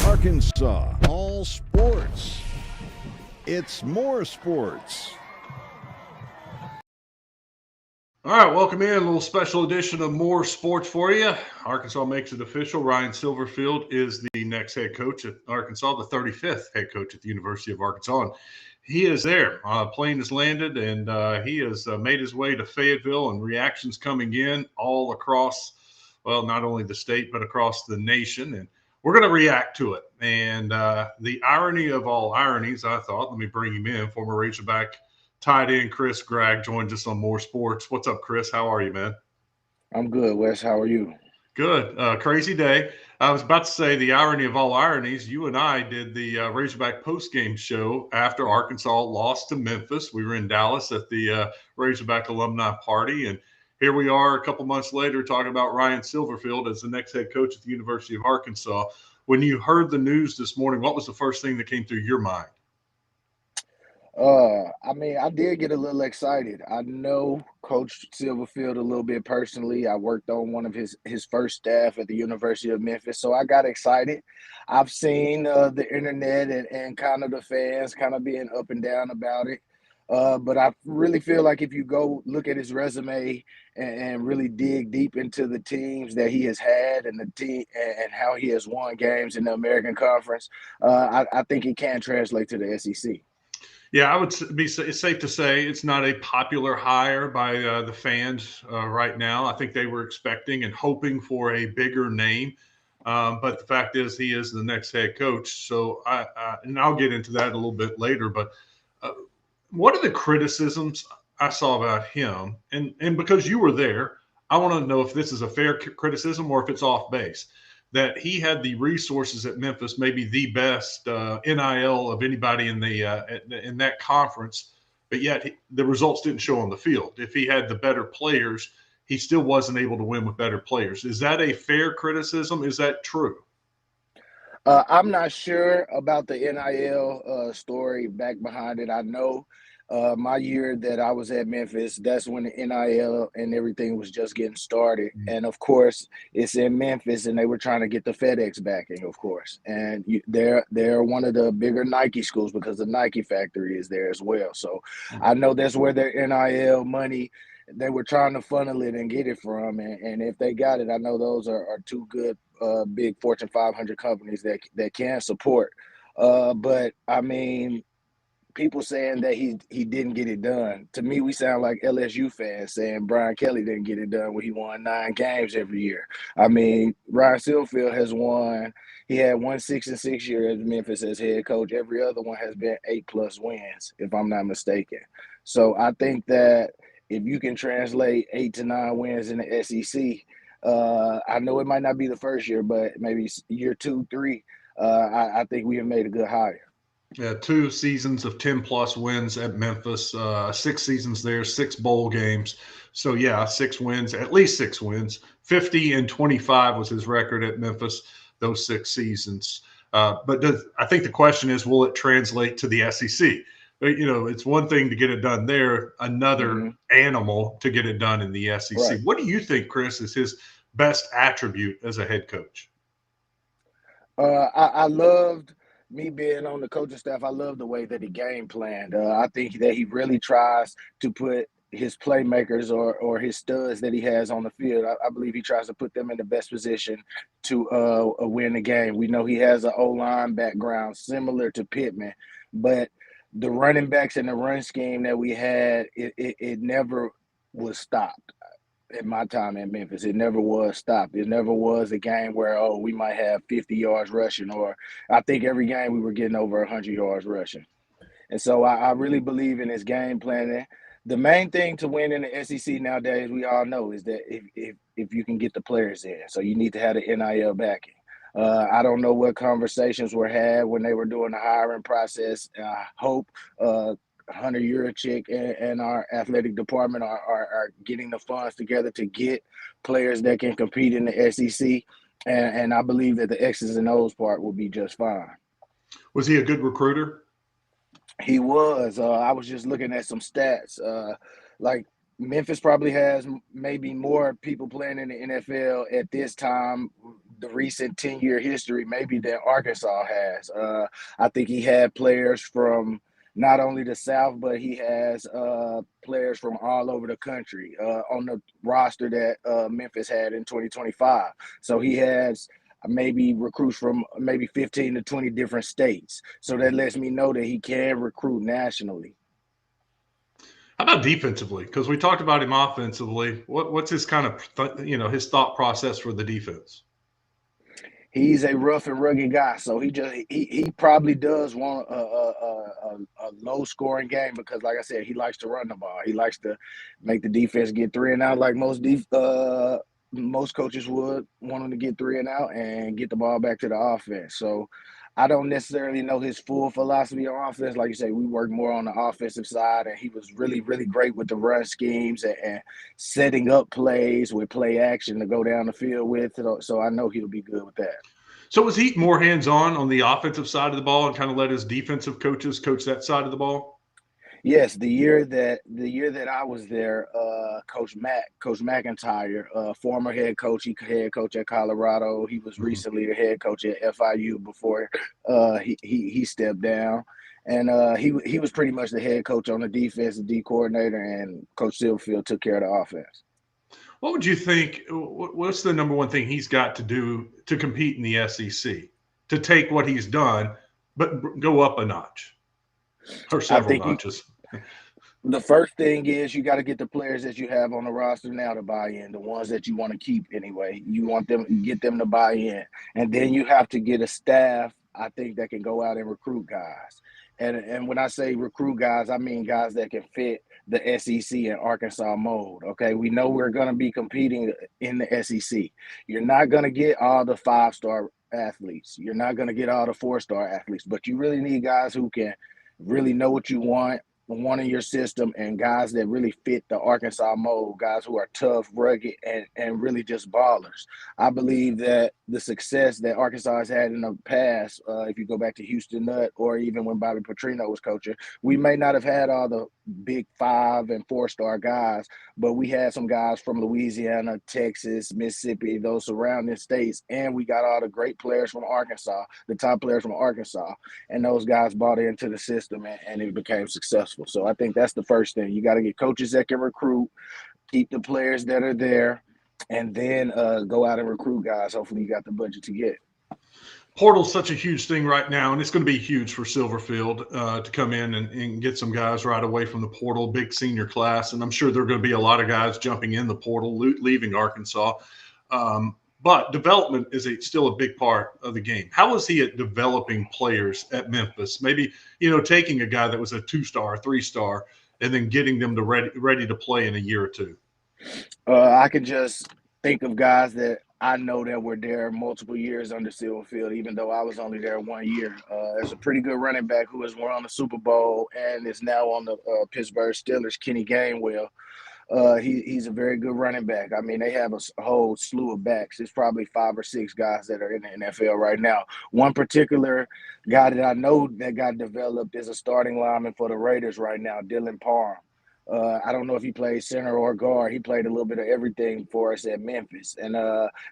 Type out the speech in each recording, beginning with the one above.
Arkansas, all sports. It's more sports. All right, welcome in. A little special edition of More Sports for you. Arkansas makes it official. Ryan Silverfield is the next head coach at Arkansas, the 35th head coach at the University of Arkansas. And he is there. Plane has landed, and he has made his way to Fayetteville, and reactions coming in all across, well, not only the state, but across the nation. And we're going to react to it. And the irony of all ironies, I thought, let me bring him in, former Razorback tight end Chris Gragg joins us on More Sports. What's up, Chris? How are you, man? I'm good, Wes. How are you? Good. Crazy day. I was about to say the irony of all ironies. You and I did the Razorback postgame show after Arkansas lost to Memphis. We were in Dallas at the Razorback alumni party, and here we are a couple months later talking about Ryan Silverfield as the next head coach at the University of Arkansas. When you heard the news this morning, what was the first thing that came through your mind? I did get a little excited. I know Coach Silverfield a little bit personally. I worked on one of his first staff at the University of Memphis, so I got excited. I've seen the internet and kind of the fans kind of being up and down about it. But I really feel like if you go look at his resume and really dig deep into the teams that he has had and the team and how he has won games in the American Conference, I think he can translate to the SEC. Yeah, I would be. It's safe to say it's not a popular hire by the fans right now. I think they were expecting and hoping for a bigger name, but the fact is he is the next head coach. So and I'll get into that a little bit later. But what are the criticisms I saw about him? And because you were there, I want to know if this is a fair criticism or if it's off base. That he had the resources at Memphis, maybe the best NIL of anybody in in that conference, but yet the results didn't show on the field. If he had the better players, he still wasn't able to win with better players. Is that a fair criticism? Is that true? I'm not sure about the NIL story back behind it. I know my year that I was at Memphis, that's when the NIL and everything was just getting started. And of course, it's in Memphis, and they were trying to get the FedEx backing, of course. And they're one of the bigger Nike schools because the Nike factory is there as well. So I know that's where their NIL money, they were trying to funnel it and get it from. And if they got it, I know those are two good big Fortune 500 companies that can support. But I mean, people saying that he didn't get it done. To me, we sound like LSU fans saying Brian Kelly didn't get it done when he won 9 games every year. I mean, Ryan Silverfield has won. He had 1 6-6 year at Memphis as head coach. Every other one has been 8+ wins, if I'm not mistaken. So I think that if you can translate 8 to 9 wins in the SEC, I know it might not be the first year, but maybe year 2, 3, I think we have made a good hire. Yeah, 2 seasons of 10+ wins at Memphis, 6 seasons there, 6 bowl games. So yeah, 6 wins, at least 6 wins. 50-25 was his record at Memphis those 6 seasons. But I think the question is, will it translate to the SEC? But, it's one thing to get it done there, another animal to get it done in the SEC. Right. What do you think, Chris, is his best attribute as a head coach? I loved me being on the coaching staff. I love the way that he game planned. I think that he really tries to put his playmakers or his studs that he has on the field. I believe he tries to put them in the best position to win the game. We know he has an O-line background similar to Pittman, but the running backs and the run scheme that we had, it never was stopped. In my time at Memphis, it never was stopped. It never was a game where, we might have 50 yards rushing, or I think every game we were getting over 100 yards rushing. And so I really believe in his game planning. The main thing to win in the SEC nowadays, we all know, is that if you can get the players in. So you need to have the NIL backing. I don't know what conversations were had when they were doing the hiring process. I hope Hunter Yurachek and our athletic department are getting the funds together to get players that can compete in the SEC. And I believe that the X's and O's part will be just fine. Was he a good recruiter? He was. I was just looking at some stats. Like Memphis probably has maybe more people playing in the NFL at this time the recent 10-year history maybe than Arkansas has. I think he had players from not only the South, but he has players from all over the country on the roster that Memphis had in 2025. So he has maybe recruits from maybe 15 to 20 different states. So that lets me know that he can recruit nationally. How about defensively? Because we talked about him offensively. What's his kind of his thought process for the defense? He's a rough and rugged guy, so he probably does want a low scoring game because, like I said, he likes to run the ball. He likes to make the defense get 3 and out, like most coaches would want him to get 3 and out and get the ball back to the offense. So I don't necessarily know his full philosophy on offense. Like you say, we work more on the offensive side, and he was really, really great with the run schemes and setting up plays with play action to go down the field with. So I know he'll be good with that. So was he more hands-on on the offensive side of the ball and kind of let his defensive coaches coach that side of the ball? Yes, the year that I was there, Coach McIntyre, former head coach, he head coach at Colorado. He was recently the head coach at FIU before he stepped down, and he was pretty much the head coach on the defense, the D coordinator, and Coach Silverfield took care of the offense. What would you think? What's the number one thing he's got to do to compete in the SEC? To take what he's done, but go up a notch or several notches. The first thing is you got to get the players that you have on the roster now to buy in, the ones that you want to keep anyway. You want them, get them to buy in. And then you have to get a staff, I think, that can go out and recruit guys. And when I say recruit guys, I mean guys that can fit the SEC and Arkansas mold, okay? We know we're going to be competing in the SEC. You're not going to get all the 5-star athletes. You're not going to get all the 4-star athletes, but you really need guys who can really know what you want in your system, and guys that really fit the Arkansas mold, guys who are tough, rugged, and really just ballers. I believe that the success that Arkansas has had in the past, if you go back to Houston Nutt or even when Bobby Petrino was coaching, we may not have had all the big 5- and 4-star guys, but we had some guys from Louisiana, Texas, Mississippi, those surrounding states, and we got all the great players from Arkansas, the top players from Arkansas, and those guys bought into the system, and it became successful. So I think that's the first thing. You got to get coaches that can recruit, keep the players that are there, and then go out and recruit guys. Hopefully you got the budget to get. Portal's such a huge thing right now, and it's going to be huge for Silverfield to come in and get some guys right away from the portal, big senior class. And I'm sure there are going to be a lot of guys jumping in the portal, leaving Arkansas. But development is still a big part of the game. How is he at developing players at Memphis? Maybe, taking a guy that was a 2-star, 3-star, and then getting them to ready to play in a year or two. I could just think of guys that I know that were there multiple years under Silverfield, even though I was only there 1 year. There's a pretty good running back who has won the Super Bowl and is now on the Pittsburgh Steelers, Kenny Gainwell. He's a very good running back. I mean, they have a whole slew of backs. It's probably 5 or 6 guys that are in the NFL right now. One particular guy that I know that got developed is a starting lineman for the Raiders right now, Dylan Parham. I don't know if he played center or guard. He played a little bit of everything for us at Memphis. And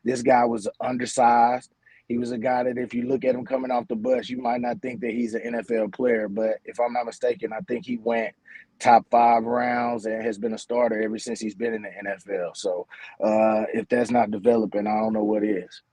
this guy was undersized. He was a guy that if you look at him coming off the bus, you might not think that he's an NFL player. But if I'm not mistaken, I think he went top 5 rounds and has been a starter ever since he's been in the NFL. So if that's not developing, I don't know what is.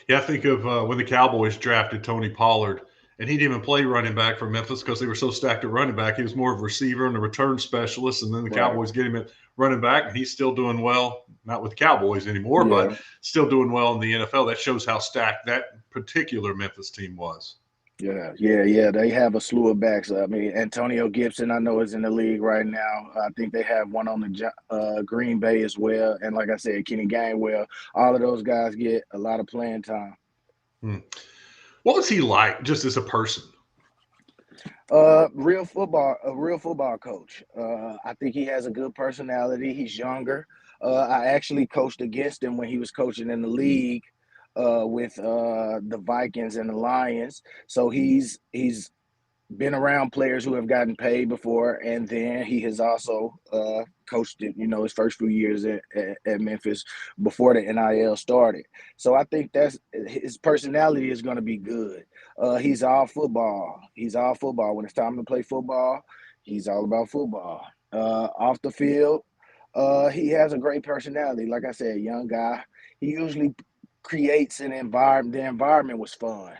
Yeah, I think of when the Cowboys drafted Tony Pollard, and he didn't even play running back for Memphis because they were so stacked at running back. He was more of a receiver and a return specialist, and then the Cowboys get him at running back, and he's still doing well, not with the Cowboys anymore, but still doing well in the NFL. That shows how stacked that particular Memphis team was. Yeah. They have a slew of backs. I mean, Antonio Gibson, I know, is in the league right now. I think they have one on the Green Bay as well. And like I said, Kenny Gainwell. All of those guys get a lot of playing time. What was he like just as a person? A real football coach. I think he has a good personality. He's younger. I actually coached against him when he was coaching in the league with the Vikings and the Lions. So he's been around players who have gotten paid before, and then he has also coached it, his first few years at Memphis before the NIL started. So I think that's his personality is going to be good. He's all football. He's all football. When it's time to play football, he's all about football. Off the field, he has a great personality. Like I said, young guy. He usually creates an environment. The environment was fun.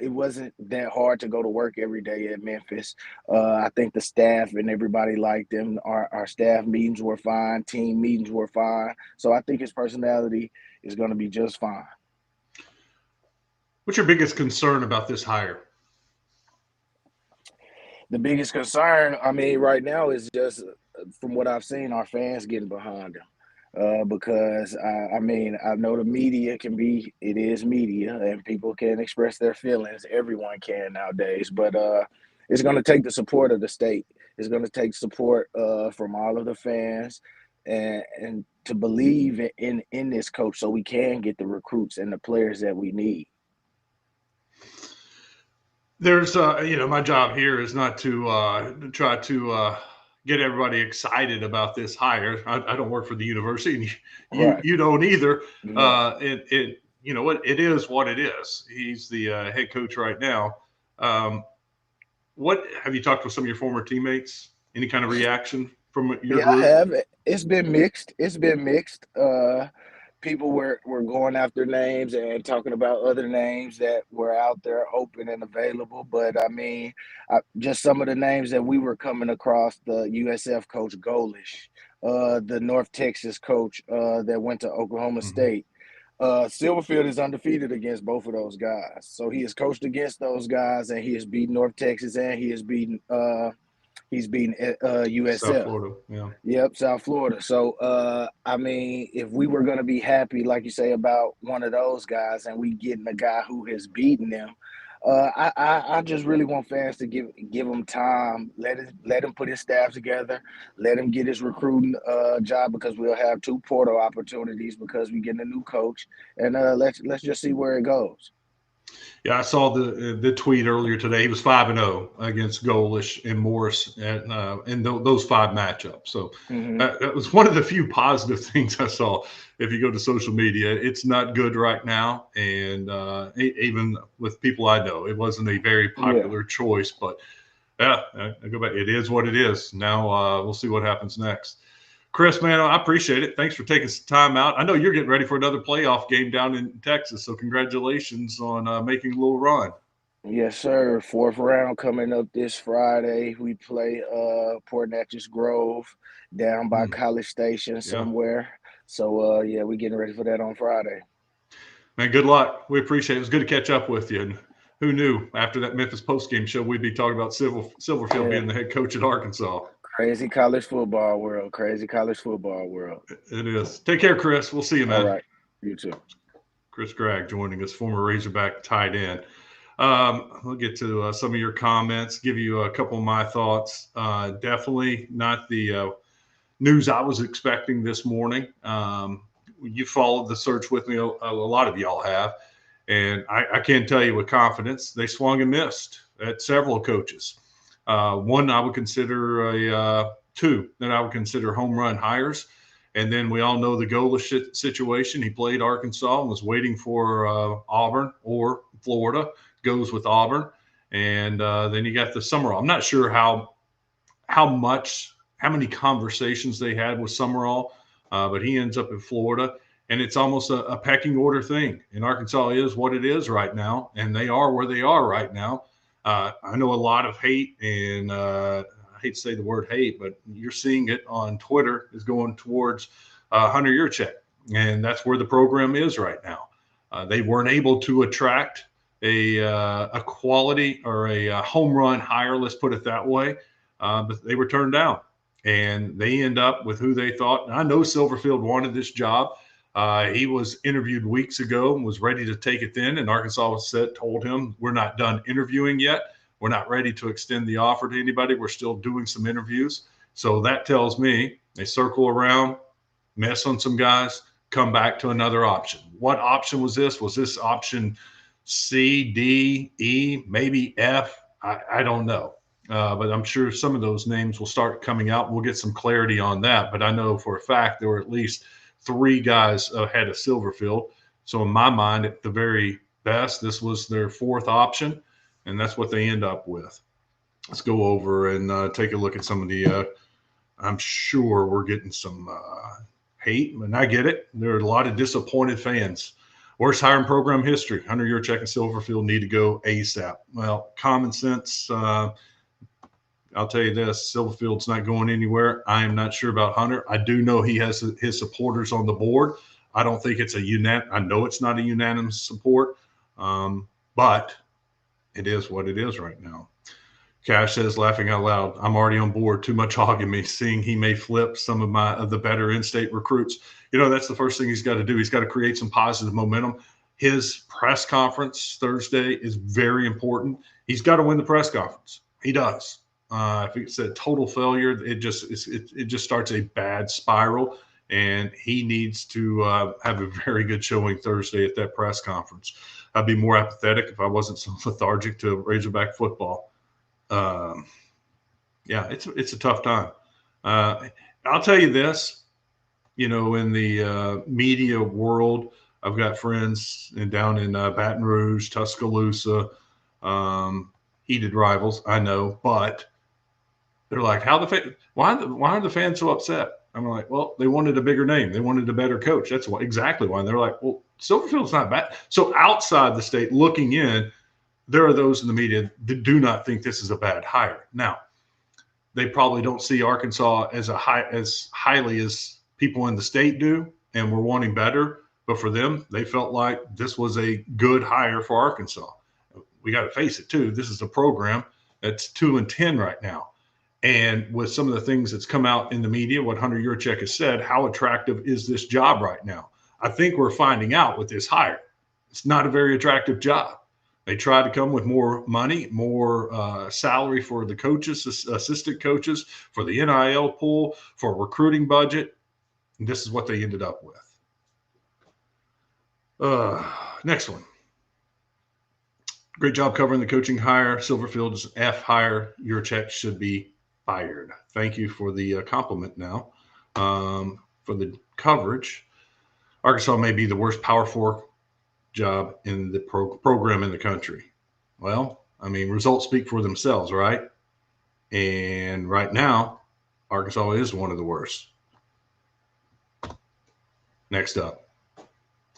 It wasn't that hard to go to work every day at Memphis. I think the staff and everybody liked him. Our staff meetings were fine. Team meetings were fine. So I think his personality is going to be just fine. What's your biggest concern about this hire? The biggest concern, right now is just from what I've seen, our fans getting behind him. Because I know the media it is media, and people can express their feelings. Everyone can nowadays, but it's going to take the support of the state. It's going to take support from all of the fans, and to believe in this coach, so we can get the recruits and the players that we need. There's, my job here is not to try to get everybody excited about this hire. I don't work for the university, and you don't either. You know what? It is what it is. He's the head coach right now. What have you talked with some of your former teammates? Any kind of reaction from your group? I have. It's been mixed. People were going after names and talking about other names that were out there open and available. But just some of the names that we were coming across: the USF coach Golish, the North Texas coach that went to Oklahoma State. Silverfield is undefeated against both of those guys. So he has coached against those guys, and he has beaten North Texas, and he has beaten USF. South Florida, yeah. Yep, South Florida. So, if we were going to be happy, like you say, about one of those guys, and we getting a guy who has beaten them, I just really want fans to give him time. Let him put his staff together. Let him get his recruiting job, because we'll have 2 portal opportunities because we getting a new coach, and let's just see where it goes. Yeah, I saw the tweet earlier today. He was 5-0 against Golish and Morris in those 5 matchups. So that was one of the few positive things I saw. If you go to social media, it's not good right now, and even with people I know, it wasn't a very popular choice. But yeah, I go back. It is what it is. Now we'll see what happens next. Chris, man, I appreciate it. Thanks for taking some time out. I know you're getting ready for another playoff game down in Texas, so congratulations on making a little run. Yes, sir. 4th round coming up this Friday. We play Port Neches Grove down by College Station somewhere. So, we're getting ready for that on Friday. Man, good luck. We appreciate it. It was good to catch up with you. And who knew after that Memphis postgame show we'd be talking about Silverfield being the head coach at Arkansas. Crazy college football world. It is. Take care, Chris. We'll see you, man. All right. You too. Chris Gragg joining us, former Razorback tight end. We'll get to some of your comments, give you a couple of my thoughts. Definitely not the news I was expecting this morning. You followed the search with me. A lot of y'all have. And I can tell you with confidence, they swung and missed at several coaches. One I would consider 2 that I would consider home run hires. And then we all know the Golish situation. He played Arkansas and was waiting for Auburn or Florida, goes with Auburn. And then you got the Summerall. I'm not sure how many conversations they had with Summerall, but he ends up in Florida. And it's almost a pecking order thing. And Arkansas is what it is right now, and they are where they are right now. I know a lot of hate, and I hate to say the word hate, but you're seeing it on Twitter is going towards Hunter Yurchek, and that's where the program is right now. They weren't able to attract a quality or a home run hire, let's put it that way, but they were turned down, and they end up with who they thought. And I know Silverfield wanted this job. He was interviewed weeks ago and was ready to take it then. And Arkansas told him, we're not done interviewing yet. We're not ready to extend the offer to anybody. We're still doing some interviews. So that tells me they circle around, mess on some guys, come back to another option. What option was this? Was this option C, D, E, maybe F? I don't know. But I'm sure some of those names will start coming out. We'll get some clarity on that. But I know for a fact there were at least 3 guys ahead of Silverfield. So in my mind, at the very best, this was their 4th option, and that's what they end up with. Let's go over and take a look at some of the I'm sure we're getting some hate, and I get it. There are a lot of disappointed fans. Worst hiring program history. Hunter Yurachek and Silverfield need to go ASAP. Well, common sense. I'll tell you this: Silverfield's not going anywhere. I am not sure about Hunter. I do know he has his supporters on the board. I don't think it's I know it's not a unanimous support, but it is what it is right now. Cash says, laughing out loud, I'm already on board. Too much hogging me, seeing he may flip some of the better in-state recruits. That's the first thing he's got to do. He's got to create some positive momentum. His press conference Thursday is very important. He's got to win the press conference. He does. If it's a total failure, it just starts a bad spiral, and he needs to have a very good showing Thursday at that press conference. I'd be more apathetic if I wasn't so lethargic to Razorback football. It's a tough time. I'll tell you this, in the media world, I've got friends down in Baton Rouge, Tuscaloosa, heated rivals, I know, but they're like, why are the fans so upset? I'm like, well, they wanted a bigger name. They wanted a better coach. That's exactly why. And they're like, well, Silverfield's not bad. So outside the state looking in, there are those in the media that do not think this is a bad hire. Now, they probably don't see Arkansas as highly as people in the state do, and we're wanting better. But for them, they felt like this was a good hire for Arkansas. We got to face it too. This is a program that's 2-10 right now, and with some of the things that's come out in the media, what Hunter Yurachek has said, how attractive is this job right now? I think we're finding out with this hire. It's not a very attractive job. They tried to come with more money, more salary for the coaches, assistant coaches, for the NIL pool, for a recruiting budget. And this is what they ended up with. Next one. Great job covering the coaching hire. Silverfield's F hire. Yurachek should be fired. Thank you for the compliment now. For the coverage, Arkansas may be the worst Power 4 job in the program in the country. Well, I mean, results speak for themselves, right? And right now, Arkansas is one of the worst. Next up,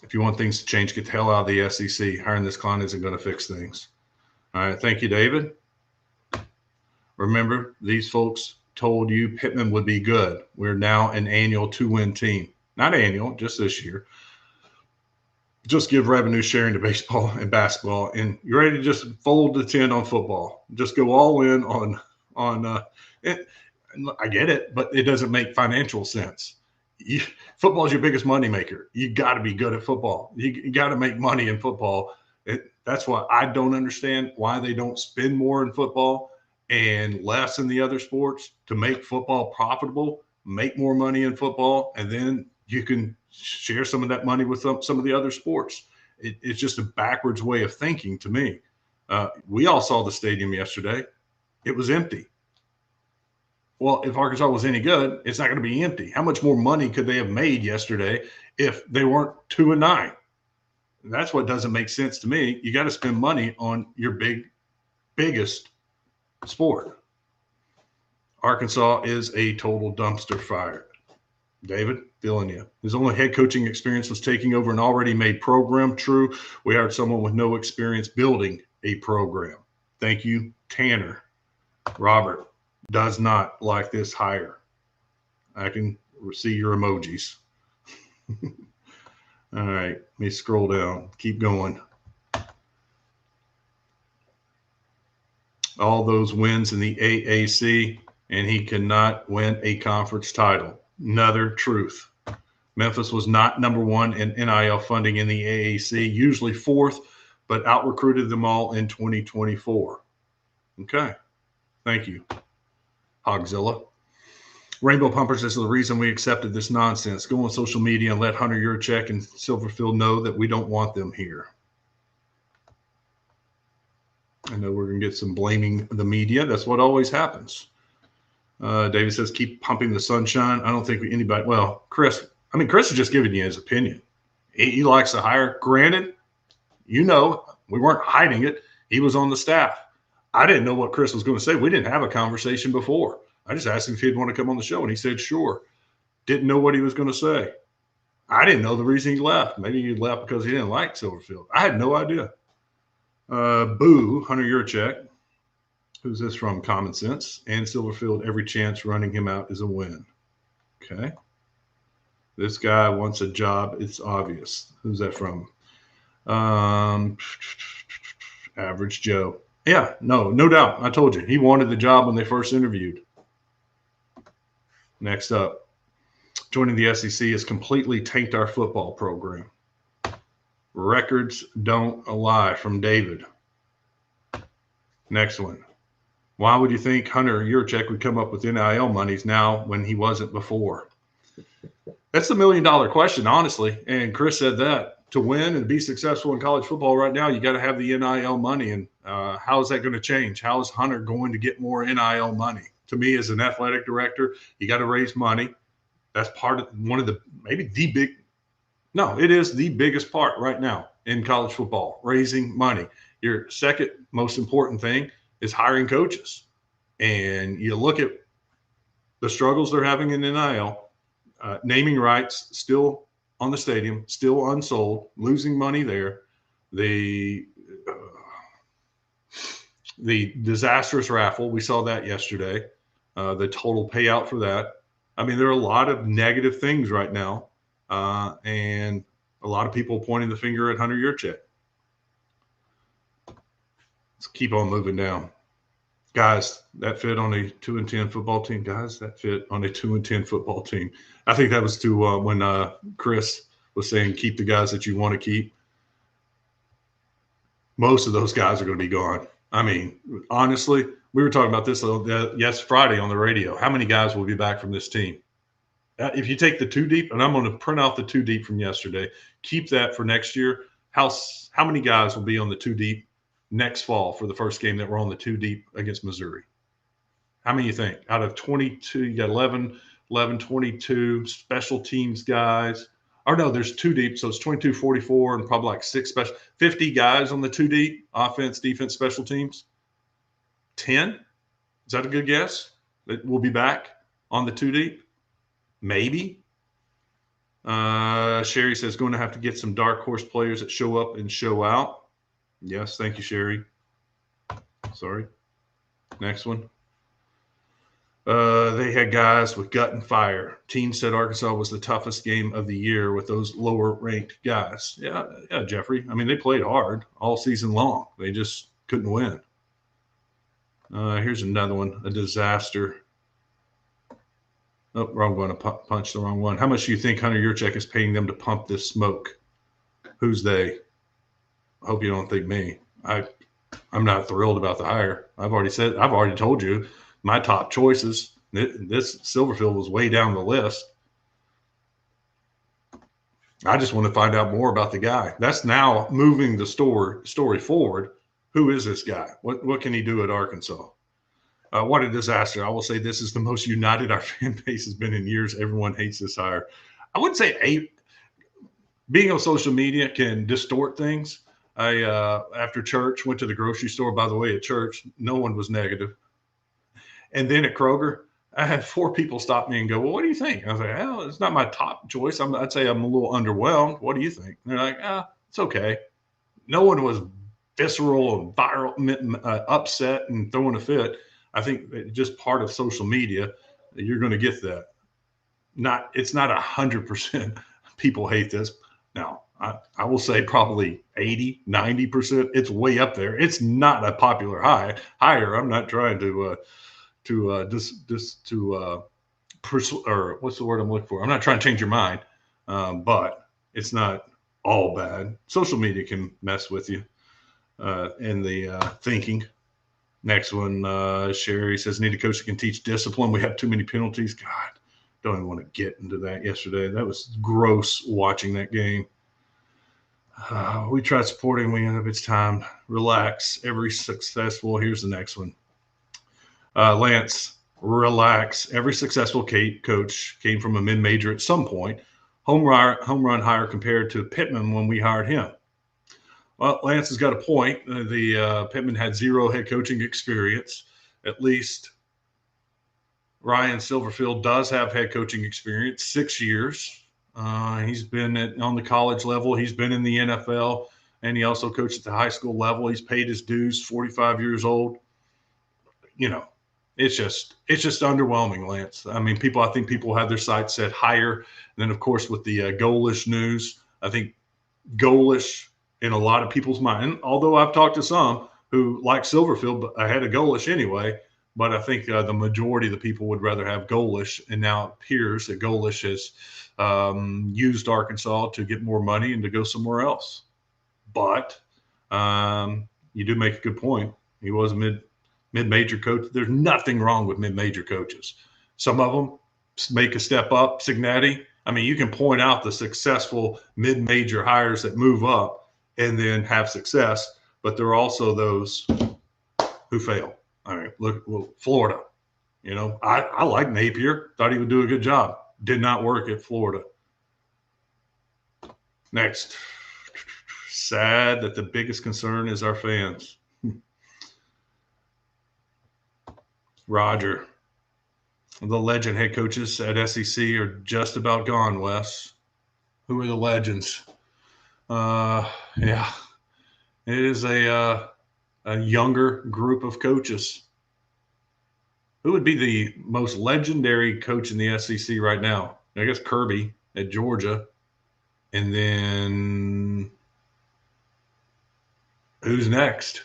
if you want things to change, get the hell out of the SEC. Hiring this clown isn't going to fix things. All right, thank you, David. Remember, these folks told you Pittman would be good. We're now an annual 2-win team. Not annual, just this year. Just give revenue sharing to baseball and basketball, and you're ready to just fold the tent on football. Just go all in on it. I get it, but it doesn't make financial sense. Football is your biggest moneymaker. You got to be good at football. You got to make money in football. That's why I don't understand why they don't spend more in football and less in the other sports to make football profitable, make more money in football, and then you can share some of that money with some of the other sports. It's just a backwards way of thinking to me. We all saw the stadium yesterday. It was empty. Well, if Arkansas was any good, it's not going to be empty. How much more money could they have made yesterday if they weren't 2-9? That's what doesn't make sense to me. You got to spend money on your biggest sport. Arkansas is a total dumpster fire. David, feeling you. His only head coaching experience was taking over an already made program. True, we hired someone with no experience building a program. Thank you, Tanner. Robert does not like this hire. I can see your emojis. All right, let me scroll down. Keep going. All those wins in the AAC, and he cannot win a conference title. Another truth. Memphis was not number 1 in NIL funding in the AAC, usually 4th, but out-recruited them all in 2024. Okay. Thank you, Hogzilla. Rainbow Pumpers is the reason we accepted this nonsense. Go on social media and let Hunter Yurachek and Silverfield know that we don't want them here. I know we're going to get some blaming the media. That's what always happens. David says, keep pumping the sunshine. I don't think anybody – well, Chris is just giving you his opinion. He likes to hire. Granted, we weren't hiding it. He was on the staff. I didn't know what Chris was going to say. We didn't have a conversation before. I just asked him if he'd want to come on the show, and he said, sure. Didn't know what he was going to say. I didn't know the reason he left. Maybe he left because he didn't like Silverfield. I had no idea. Boo, Hunter Yurchek. Who's this from? Common Sense. And Silverfield, every chance running him out is a win. Okay. This guy wants a job. It's obvious. Who's that from? Average Joe. Yeah, no doubt. I told you. He wanted the job when they first interviewed. Next up. Joining the SEC has completely tanked our football program. Records don't lie, from David. Next one. Why would you think Hunter Yurchek would come up with NIL monies now when he wasn't before? That's the $1 million question, honestly. And Chris said that. To win and be successful in college football right now, you got to have the NIL money. And how is that going to change? How is Hunter going to get more NIL money? To me, as an athletic director, you got to raise money. That's part of one of the it is the biggest part right now in college football, raising money. Your second most important thing is hiring coaches. And you look at the struggles they're having in NIL, naming rights still on the stadium, still unsold, losing money there. The disastrous raffle, we saw that yesterday, the total payout for that. I mean, there are a lot of negative things right now, and a lot of people pointing the finger at Hunter Yurchek. Let's keep on moving down. Guys, that fit on a 2-10 football team. I think that was to when Chris was saying keep the guys that you want to keep. Most of those guys are going to be gone. I mean, honestly, we were talking about this Friday on the radio. How many guys will be back from this team? If you take the 2 deep, and I'm going to print out the 2 deep from yesterday, keep that for next year. How many guys will be on the 2 deep next fall for the first game that were on the 2 deep against Missouri? How many you think? Out of 22, you got 11, 22 special teams guys. Or no, there's 2 deep, so it's 22, 44, and probably like 50 guys on the 2 deep, offense, defense, special teams. 10? Is that a good guess? That we'll be back on the 2 deep? Maybe. Sherry says going to have to get some dark horse players that show up and show out. Yes, thank you, Sherry. Sorry. Next one. They had guys with gut and fire. Team said Arkansas was the toughest game of the year with those lower-ranked guys. Yeah, Jeffrey. I mean, they played hard all season long. They just couldn't win. Here's another one, a disaster. Oh, wrong one. I punched the wrong one. How much do you think Hunter Yurchek is paying them to pump this smoke? Who's they? I hope you don't think me. I'm not thrilled about the hire. I've already told you my top choices. This Silverfield was way down the list. I just want to find out more about the guy. That's now moving the story forward. Who is this guy? What can he do at Arkansas? What a disaster. I will say this is the most united our fan base has been in years. Everyone hates this hire. I would say being on social media can distort things. I, after church, went to the grocery store. By the way, at church, no one was negative. And then at Kroger, I had 4 people stop me and go, well, what do you think? I was like, well, it's not my top choice. I'd say I'm a little underwhelmed. What do you think? And they're like, it's okay. No one was visceral and viral, upset and throwing a fit. I think it's just part of social media. You're going to get that. It's not 100% people hate this. Now, I will say probably 80, 90%. It's way up there. It's not a popular hire. I'm not trying or what's the word I'm looking for? I'm not trying to change your mind, but it's not all bad. Social media can mess with you in the thinking. Next one, Sherry says, need a coach that can teach discipline. We have too many penalties. God, don't even want to get into that yesterday. That was gross watching that game. We tried supporting. We ended up. It's time. Relax. Here's the next one. Lance, relax. Every successful coach came from a mid-major at some point. Home run hire compared to Pittman when we hired him. Well, Lance has got a point. Pittman had 0 head coaching experience. At least Ryan Silverfield does have head coaching experience, 6 years. He's been on the college level. He's been in the NFL, and he also coached at the high school level. He's paid his dues, 45 years old. It's just underwhelming, Lance. I mean, I think people have their sights set higher. And then, of course, with the Golish news, I think Golish in a lot of people's mind, although I've talked to some who like Silverfield ahead of Golish anyway, but I think the majority of the people would rather have Golish. And now it appears that Golish has used Arkansas to get more money and to go somewhere else. But you do make a good point. He was a mid-major coach. There's nothing wrong with mid-major coaches. Some of them make a step up. Signetti, I mean, you can point out the successful mid-major hires that move up and then have success, but there are also those who fail. I mean, look, Florida. I like Napier. Thought he would do a good job. Did not work at Florida. Next. Sad that the biggest concern is our fans. Roger. The legend head coaches at SEC are just about gone, Wes. Who are the legends? Yeah. It is a younger group of coaches. Who would be the most legendary coach in the SEC right now? I guess Kirby at Georgia. And then who's next?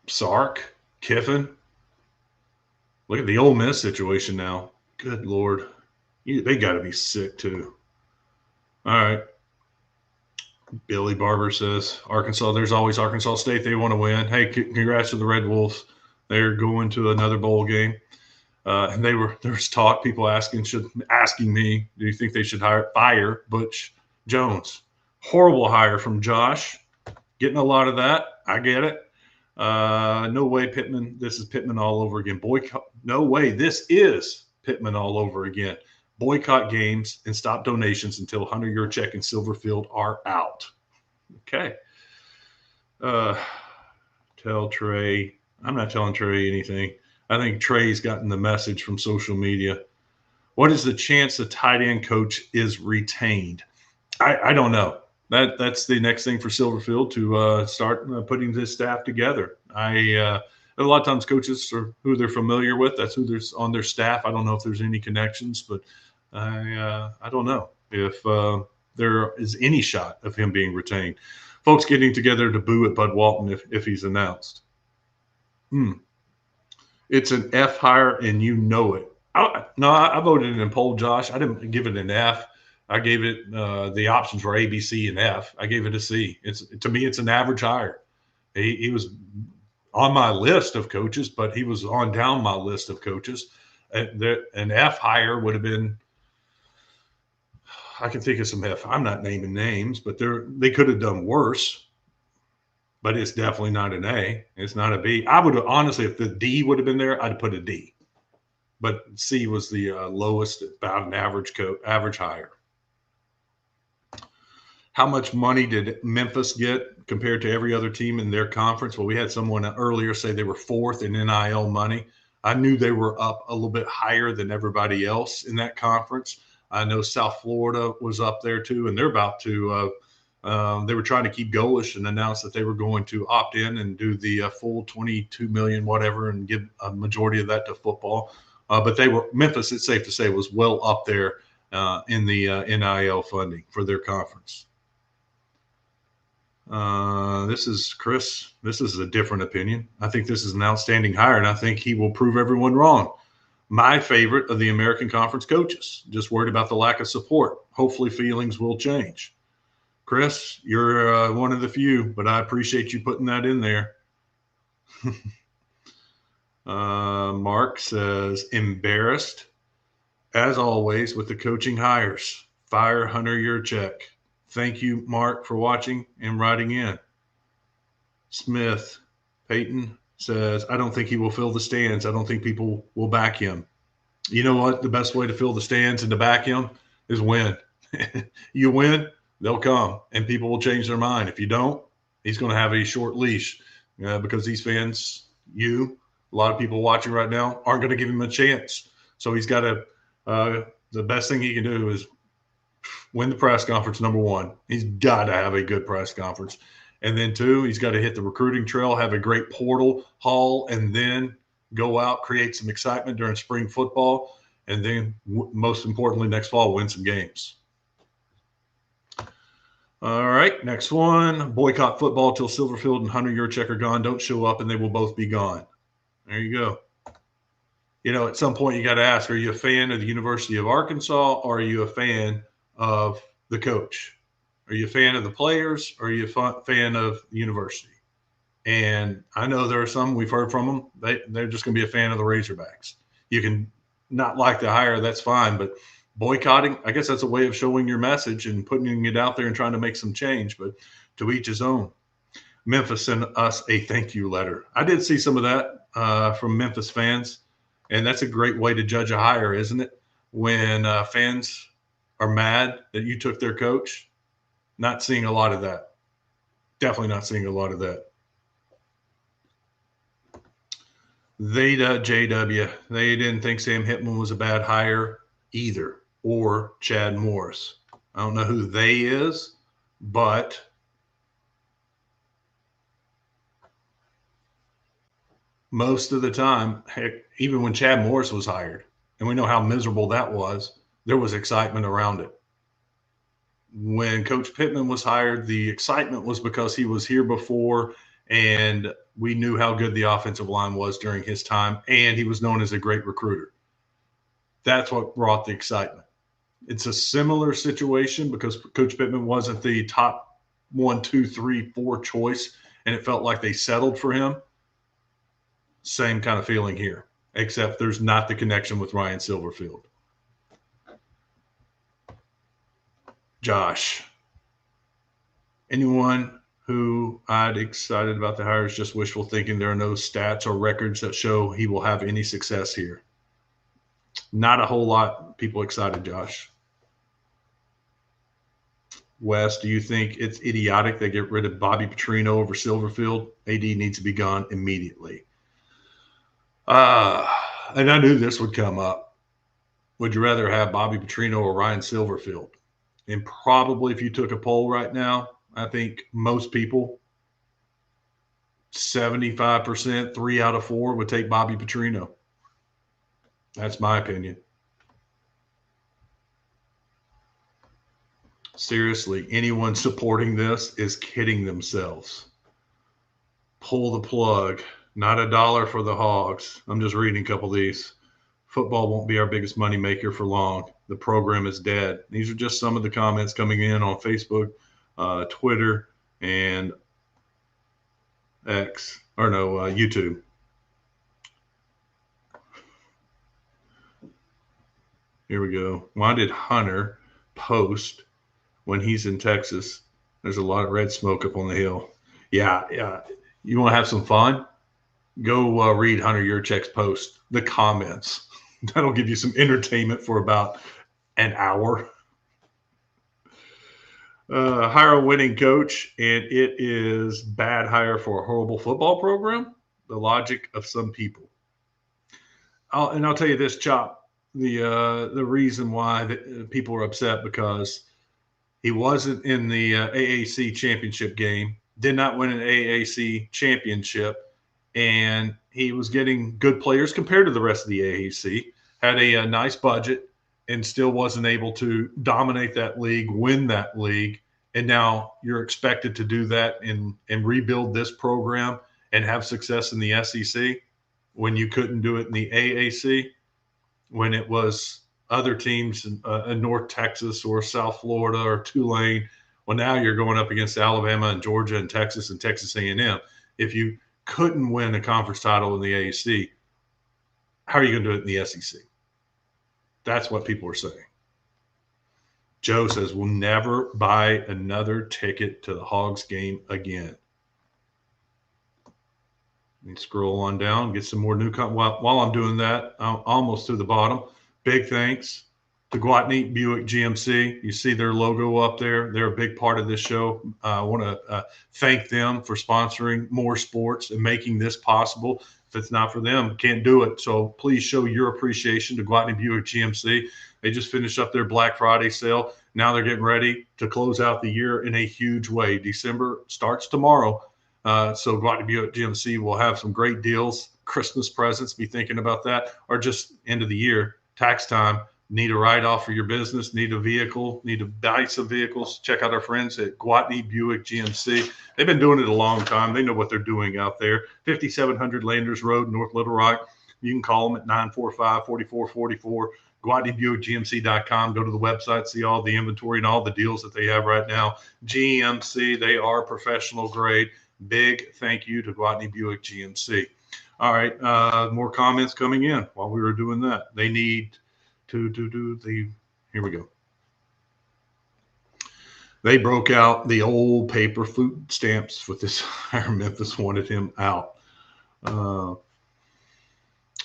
Sark? Kiffin? Look at the Ole Miss situation now. Good Lord. They got to be sick too. All right. Billy Barber says, Arkansas, there's always Arkansas State. They want to win. Hey, congrats to the Red Wolves. They're going to another bowl game. And there was talk, people asking me, do you think they should fire Butch Jones? Horrible hire from Josh. Getting a lot of that. I get it. No way, Pittman. This is Pittman all over again. No way. This is Pittman all over again. Boycott games and stop donations until Hunter Yurchek and Silverfield are out. Okay. Tell Trey. I'm not telling Trey anything. I think Trey's gotten the message from social media. What is the chance the tight end coach is retained? I don't know. That's the next thing for Silverfield to start putting this staff together. A lot of times coaches are who they're familiar with. That's who there's on their staff. I don't know if there's any connections, but I don't know if there is any shot of him being retained. Folks getting together to boo at Bud Walton if he's announced. It's an F hire, and you know it. I voted in poll, Josh. I didn't give it an F. I gave it the options were A, B, C, and F. I gave it a C. To me, it's an average hire. He was on my list of coaches, but he was on down my list of coaches. An F hire would have been. I can think of some F. I'm not naming names, but they could have done worse. But it's definitely not an A. It's not a B. I would have, honestly, if the D would have been there, I'd put a D. But C was the lowest, about an average hire. How much money did Memphis get compared to every other team in their conference? Well, we had someone earlier say they were fourth in NIL money. I knew they were up a little bit higher than everybody else in that conference. I know South Florida was up there too, and they're about to they were trying to keep Golish and announce that they were going to opt in and do the full 22 million, whatever, and give a majority of that to football. But Memphis, it's safe to say, was well up there in the NIL funding for their conference. This is Chris. This is a different opinion. I think this is an outstanding hire, and I think he will prove everyone wrong. My favorite of the American Conference coaches. Just worried about the lack of support. Hopefully feelings will change. Chris, you're one of the few, but I appreciate you putting that in there. Mark says, embarrassed, as always, with the coaching hires. Fire Hunter Yurchek. Thank you, Mark, for watching and writing in. Smith Peyton says, I don't think he will fill the stands. I don't think people will back him. You know what? The best way to fill the stands and to back him is win. You win, they'll come, and people will change their mind. If you don't, he's going to have a short leash because these fans, a lot of people watching right now, aren't going to give him a chance. So he's got to the best thing he can do is win the press conference, number one. He's got to have a good press conference. And then two, he's got to hit the recruiting trail, have a great portal haul, and then go out, create some excitement during spring football, and then most importantly, next fall, win some games. All right, next one. Boycott football till Silverfield and Hunter Yurchek are gone. Don't show up and they will both be gone. There you go. At some point you got to ask, are you a fan of the University of Arkansas or are you a fan of the coach? Are you a fan of the players or are you a fan of the university? And I know there are some, we've heard from them, they're just going to be a fan of the Razorbacks. You can not like the hire, that's fine, but boycotting, I guess that's a way of showing your message and putting it out there and trying to make some change, but to each his own. Memphis sent us a thank you letter. I did see some of that from Memphis fans, and that's a great way to judge a hire, isn't it? When fans are mad that you took their coach. Not seeing a lot of that. Definitely not seeing a lot of that. Theta JW, they didn't think Sam Hickman was a bad hire either, or Chad Morris. I don't know who they is, but most of the time, heck, even when Chad Morris was hired, and we know how miserable that was, there was excitement around it. When Coach Pittman was hired, the excitement was because he was here before, and we knew how good the offensive line was during his time, and he was known as a great recruiter. That's what brought the excitement. It's a similar situation because Coach Pittman wasn't the top 1, 2, 3, 4 choice, and it felt like they settled for him. Same kind of feeling here, except there's not the connection with Ryan Silverfield. Josh, anyone who I'd excited about the hire is just wishful thinking. There are no stats or records that show he will have any success here. Not a whole lot people excited, Josh. Wes, do you think it's idiotic they get rid of Bobby Petrino over Silverfield? AD needs to be gone immediately. And I knew this would come up. Would you rather have Bobby Petrino or Ryan Silverfield? And probably if you took a poll right now, I think most people, 75%, 3 out of 4 would take Bobby Petrino. That's my opinion. Seriously, anyone supporting this is kidding themselves. Pull the plug. Not $1 for the Hogs. I'm just reading a couple of these. Football won't be our biggest money maker for long. The program is dead. These are just some of the comments coming in on Facebook, Twitter, and YouTube. Here we go. Why did Hunter post when he's in Texas? There's a lot of red smoke up on the hill. Yeah. You want to have some fun? Go read Hunter Yurchek's post, the comments. That'll give you some entertainment for about an hour. Hire a winning coach, and it is bad hire for a horrible football program. The logic of some people. I'll tell you this, Chop. The reason why people are upset because he wasn't in the AAC championship game, did not win an AAC championship, and he was getting good players compared to the rest of the AAC, had a nice budget, and still wasn't able to dominate that league, win that league. And now you're expected to do that and rebuild this program and have success in the SEC when you couldn't do it in the AAC, when it was other teams in North Texas or South Florida or Tulane. Well, now you're going up against Alabama and Georgia and Texas A&M. If you couldn't win a conference title in the AAC, how are you going to do it in the SEC? That's what people are saying. Joe says, we'll never buy another ticket to the Hogs game again. Let me scroll on down, get some more new content. While I'm doing that, I'm almost to the bottom. Big thanks to Gwatney Buick GMC. You see their logo up there. They're a big part of this show. I want to thank them for sponsoring more sports and making this possible. If it's not for them, can't do it. So please show your appreciation to Gwatney Buick GMC. They just finished up their Black Friday sale. Now they're getting ready to close out the year in a huge way. December starts tomorrow. So Gwatney Buick GMC will have some great deals, Christmas presents, be thinking about that, or just end of the year, tax time, need a write-off for your business, need a vehicle, need to buy some vehicles. Check out our friends at Gwatney Buick GMC. They've been doing it a long time. They know what they're doing out there. 5700 Landers Road, North Little Rock. You can call them at 945-4444. GwatneyBuickGMC.com. Go to the website, see all the inventory and all the deals that they have right now. GMC, they are professional grade. Big thank you to Gwatney Buick GMC. All right, more comments coming in while we were doing that. They need to do the, here we go. They broke out the old paper food stamps with this hire. Memphis wanted him out.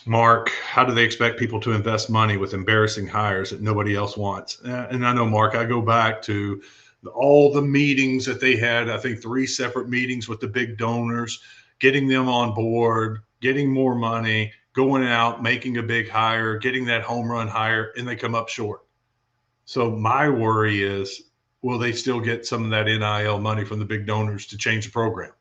Mark, how do they expect people to invest money with embarrassing hires that nobody else wants? And I know, Mark, I go back to all the meetings that they had, I think 3 separate meetings with the big donors, getting them on board, getting more money, going out, making a big hire, getting that home run hire, and they come up short. So my worry is, will they still get some of that NIL money from the big donors to change the program?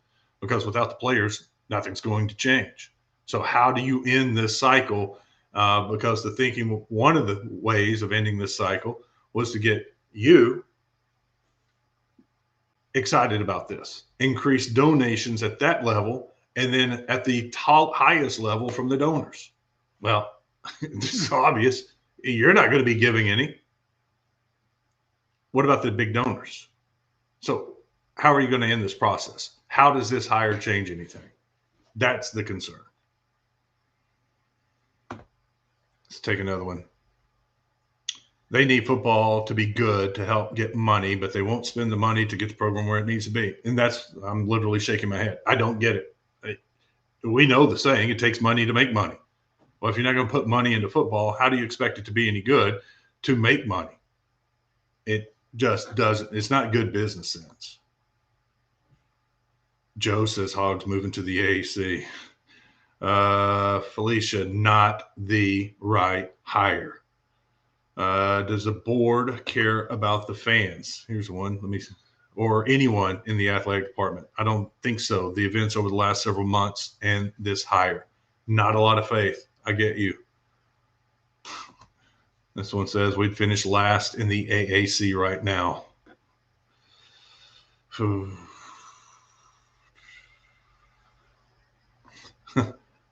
Because without the players, nothing's going to change. So how do you end this cycle? Because the thinking, one of the ways of ending this cycle was to get you excited about this, increase donations at that level, and then at the highest level from the donors. Well, this is obvious. You're not going to be giving any. What about the big donors? So how are you going to end this process? How does this hire change anything? That's the concern. Let's take another one. They need football to be good to help get money, but they won't spend the money to get the program where it needs to be. And that's, I'm literally shaking my head. I don't get it. We know the saying, it takes money to make money. Well, if you're not going to put money into football, how do you expect it to be any good to make money? It just doesn't. It's not good business sense. Joe says Hogs moving to the AAC. Felicia, not the right hire. Does the board care about the fans? Here's one. Let me see. Or anyone in the athletic department. I don't think so. The events over the last several months and this hire. Not a lot of faith. I get you. This one says we'd finish last in the AAC right now.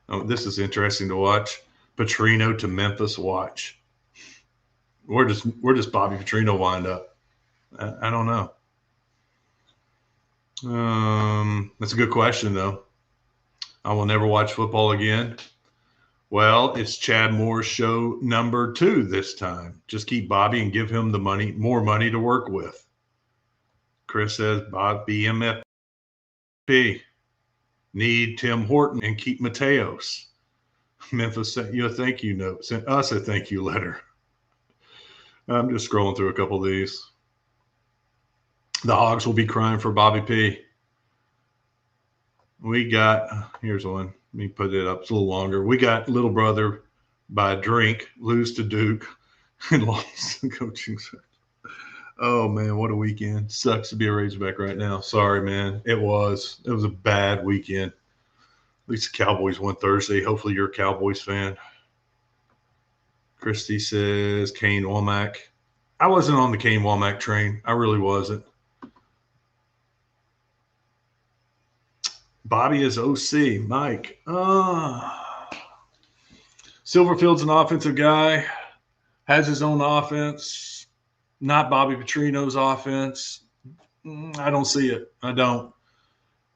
Oh, this is interesting to watch. Petrino to Memphis watch. Where does Bobby Petrino wind up? I don't know. That's a good question, though. I will never watch football again. Well, it's Chad Moore's show number 2 this time. Just keep Bobby and give him the money, more money to work with. Chris says, Bob BMFP. Need Tim Horton and keep Mateos. Memphis sent you a thank you note, sent us a thank you letter. I'm just scrolling through a couple of these. The Hogs will be crying for Bobby P. We got, here's one. Let me put it up. It's a little longer. We got Little Brother by a drink, lose to Duke, and lost the coaching search. Oh, man, what a weekend. Sucks to be a Razorback right now. Sorry, man. It was a bad weekend. At least the Cowboys won Thursday. Hopefully you're a Cowboys fan. Christy says Kane Womack. I wasn't on the Kane Womack train. I really wasn't. Bobby is OC. Mike. Silverfield's an offensive guy. Has his own offense. Not Bobby Petrino's offense. I don't see it. I don't.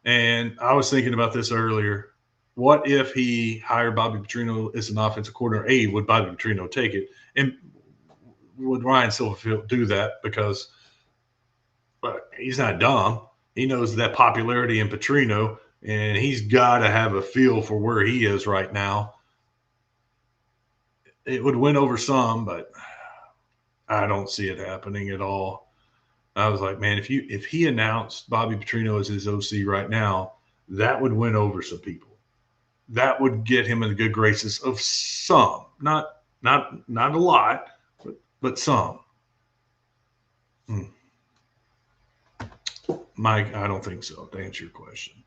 And I was thinking about this earlier. What if he hired Bobby Petrino as an offensive coordinator? Would Bobby Petrino take it? And would Ryan Silverfield do that? Because he's not dumb. He knows that popularity in Petrino, and he's got to have a feel for where he is right now. It would win over some, but I don't see it happening at all. I was like, man, if he announced Bobby Petrino as his OC right now, that would win over some people. That would get him in the good graces of some, not a lot, but some. Mike, I don't think so. To answer your question,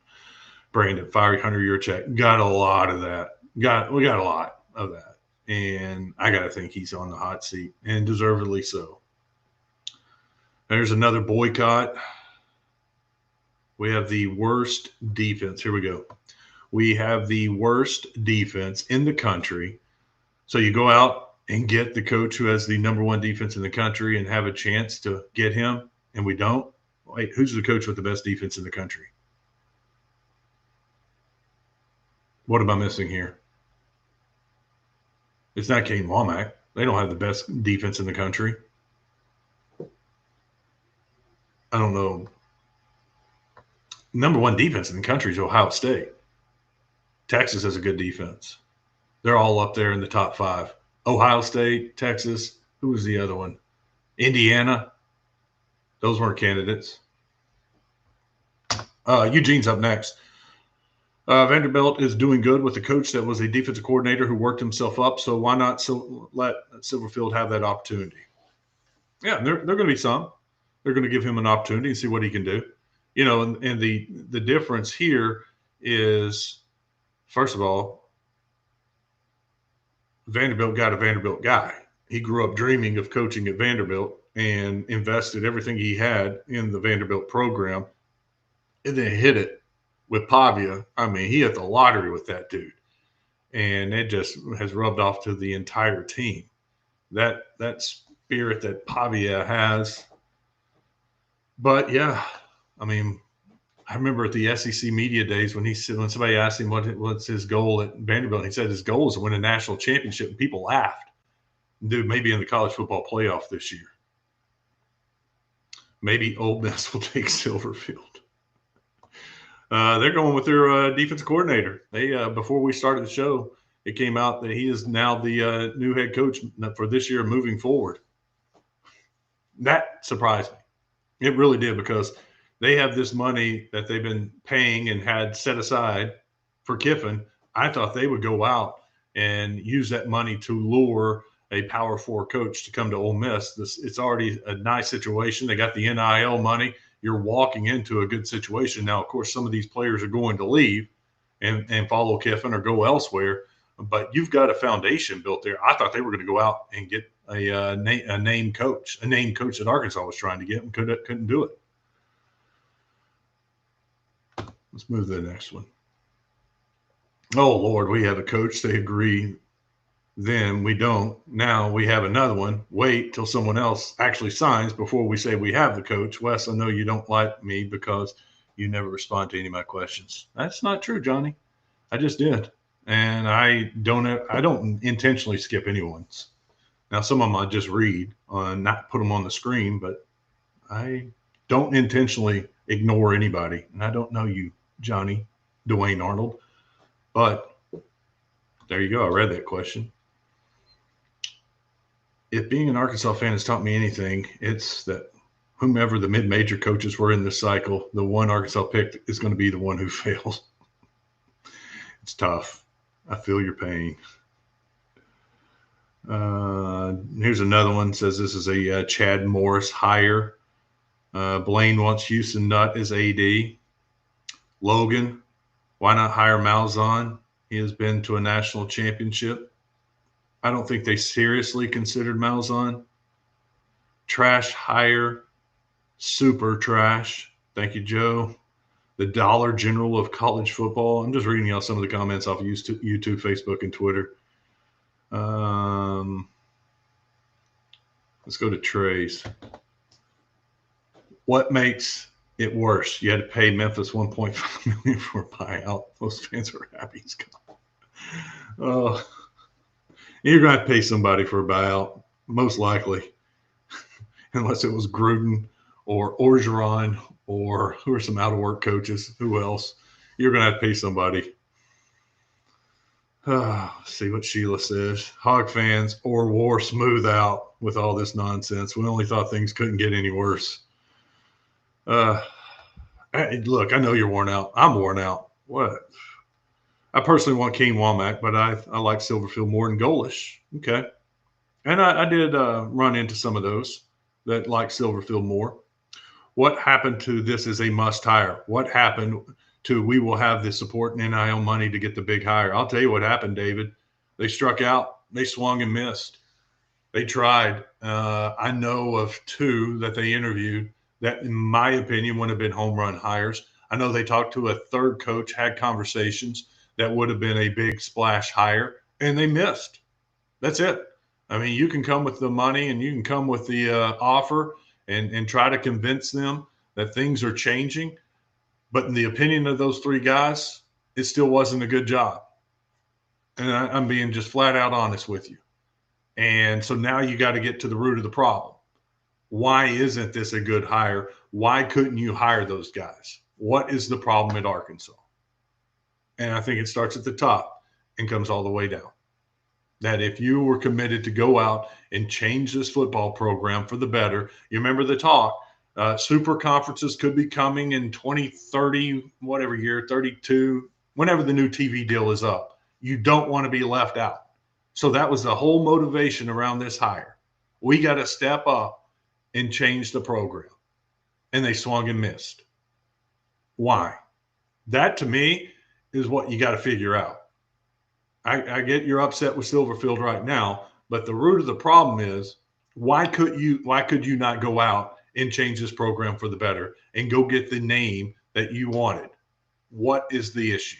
Brandon, 500-year check, got a lot of that. We got a lot of that, and I got to think he's on the hot seat, and deservedly so. There's another boycott. We have the worst defense. Here we go. We have the worst defense in the country. So you go out and get the coach who has the number one defense in the country and have a chance to get him, and we don't. Wait, who's the coach with the best defense in the country? What am I missing here? It's not Kane Womack. They don't have the best defense in the country. I don't know. Number one defense in the country is Ohio State. Texas has a good defense. They're all up there in the top 5. Ohio State, Texas. Who was the other one? Indiana. Those weren't candidates. Eugene's up next. Vanderbilt is doing good with a coach that was a defensive coordinator who worked himself up. So why not let Silverfield have that opportunity? Yeah, they're going to be some. They're going to give him an opportunity and see what he can do. You know, and the difference here is, first of all, Vanderbilt got a Vanderbilt guy. He grew up dreaming of coaching at Vanderbilt and invested everything he had in the Vanderbilt program, and then hit it with Pavia. I mean, he hit the lottery with that dude, and it just has rubbed off to the entire team. That spirit that Pavia has. But yeah, I mean, I remember at the SEC media days when somebody asked him what's his goal at Vanderbilt, he said his goal is to win a national championship, and people laughed. Dude, maybe in the college football playoff this year. Maybe Ole Miss will take Silverfield. They're going with their defensive coordinator. They before we started the show, it came out that he is now the new head coach for this year moving forward. That surprised me. It really did, because they have this money that they've been paying and had set aside for Kiffin. I thought they would go out and use that money to lure a Power 4 coach to come to Ole Miss. It's already a nice situation. They got the NIL money. You're walking into a good situation. Now, of course, some of these players are going to leave and follow Kiffin or go elsewhere, but you've got a foundation built there. I thought they were going to go out and get a name coach that Arkansas was trying to get and couldn't do it. Let's move to the next one. Oh, Lord, we have a coach. They agree. Then we don't. Now we have another one. Wait till someone else actually signs before we say we have the coach. Wes, I know you don't like me because you never respond to any of my questions. That's not true, Johnny. I just did. And I don't intentionally skip anyone's. Now, some of them I just read on, not put them on the screen, but I don't intentionally ignore anybody. And I don't know you, Johnny Dwayne Arnold. But there you go. I read that question. If being an Arkansas fan has taught me anything, it's that whomever the mid-major coaches were in this cycle, the one Arkansas picked is going to be the one who fails. It's tough. I feel your pain. Here's another one. Says this is a Chad Morris hire. Blaine wants Houston Nutt as AD. Logan, why not hire Malzahn? He has been to a national championship. I don't think they seriously considered Malzahn. Trash hire. Super trash. Thank you, Joe. The Dollar General of college football. I'm just reading y'all some of the comments off of YouTube, Facebook, and Twitter. Let's go to Trey's. What makes it worse? You had to pay Memphis $1.5 million for a buyout. Most fans were happy he's gone. Oh, you're going to pay somebody for a buyout, most likely. unless it was Gruden or Orgeron or who are some out of work coaches. Who else? You're going to have to pay somebody. See what Sheila says. Hog fans or war smooth out with all this nonsense. We only thought things couldn't get any worse. Look, I know you're worn out. I'm worn out. What? I personally want Kane Womack, but I like Silverfield more than Golish. Okay. And I did run into some of those that like Silverfield more. What happened to this is a must hire? What happened to we will have the support and NIL money to get the big hire? I'll tell you what happened, David. They struck out. They swung and missed. They tried. I know of two that they interviewed that, in my opinion, would have been home run hires. I know they talked to a third coach, had conversations that would have been a big splash hire, and they missed. That's it. I mean, you can come with the money and you can come with the offer and try to convince them that things are changing. But in the opinion of those three guys, it still wasn't a good job. And I'm being just flat out honest with you. And so now you got to get to the root of the problem. Why isn't this a good hire? Why couldn't you hire those guys? What is the problem at Arkansas? And I think it starts at the top and comes all the way down. That if you were committed to go out and change this football program for the better, you remember the talk, super conferences could be coming in 2030, whatever year, 32, whenever the new TV deal is up. You don't want to be left out. So that was the whole motivation around this hire. We got to step up and change the program. And they swung and missed. Why? That to me is what you got to figure out. I get you're upset with Silverfield right now, but the root of the problem is why could you not go out and change this program for the better and go get the name that you wanted? What is the issue?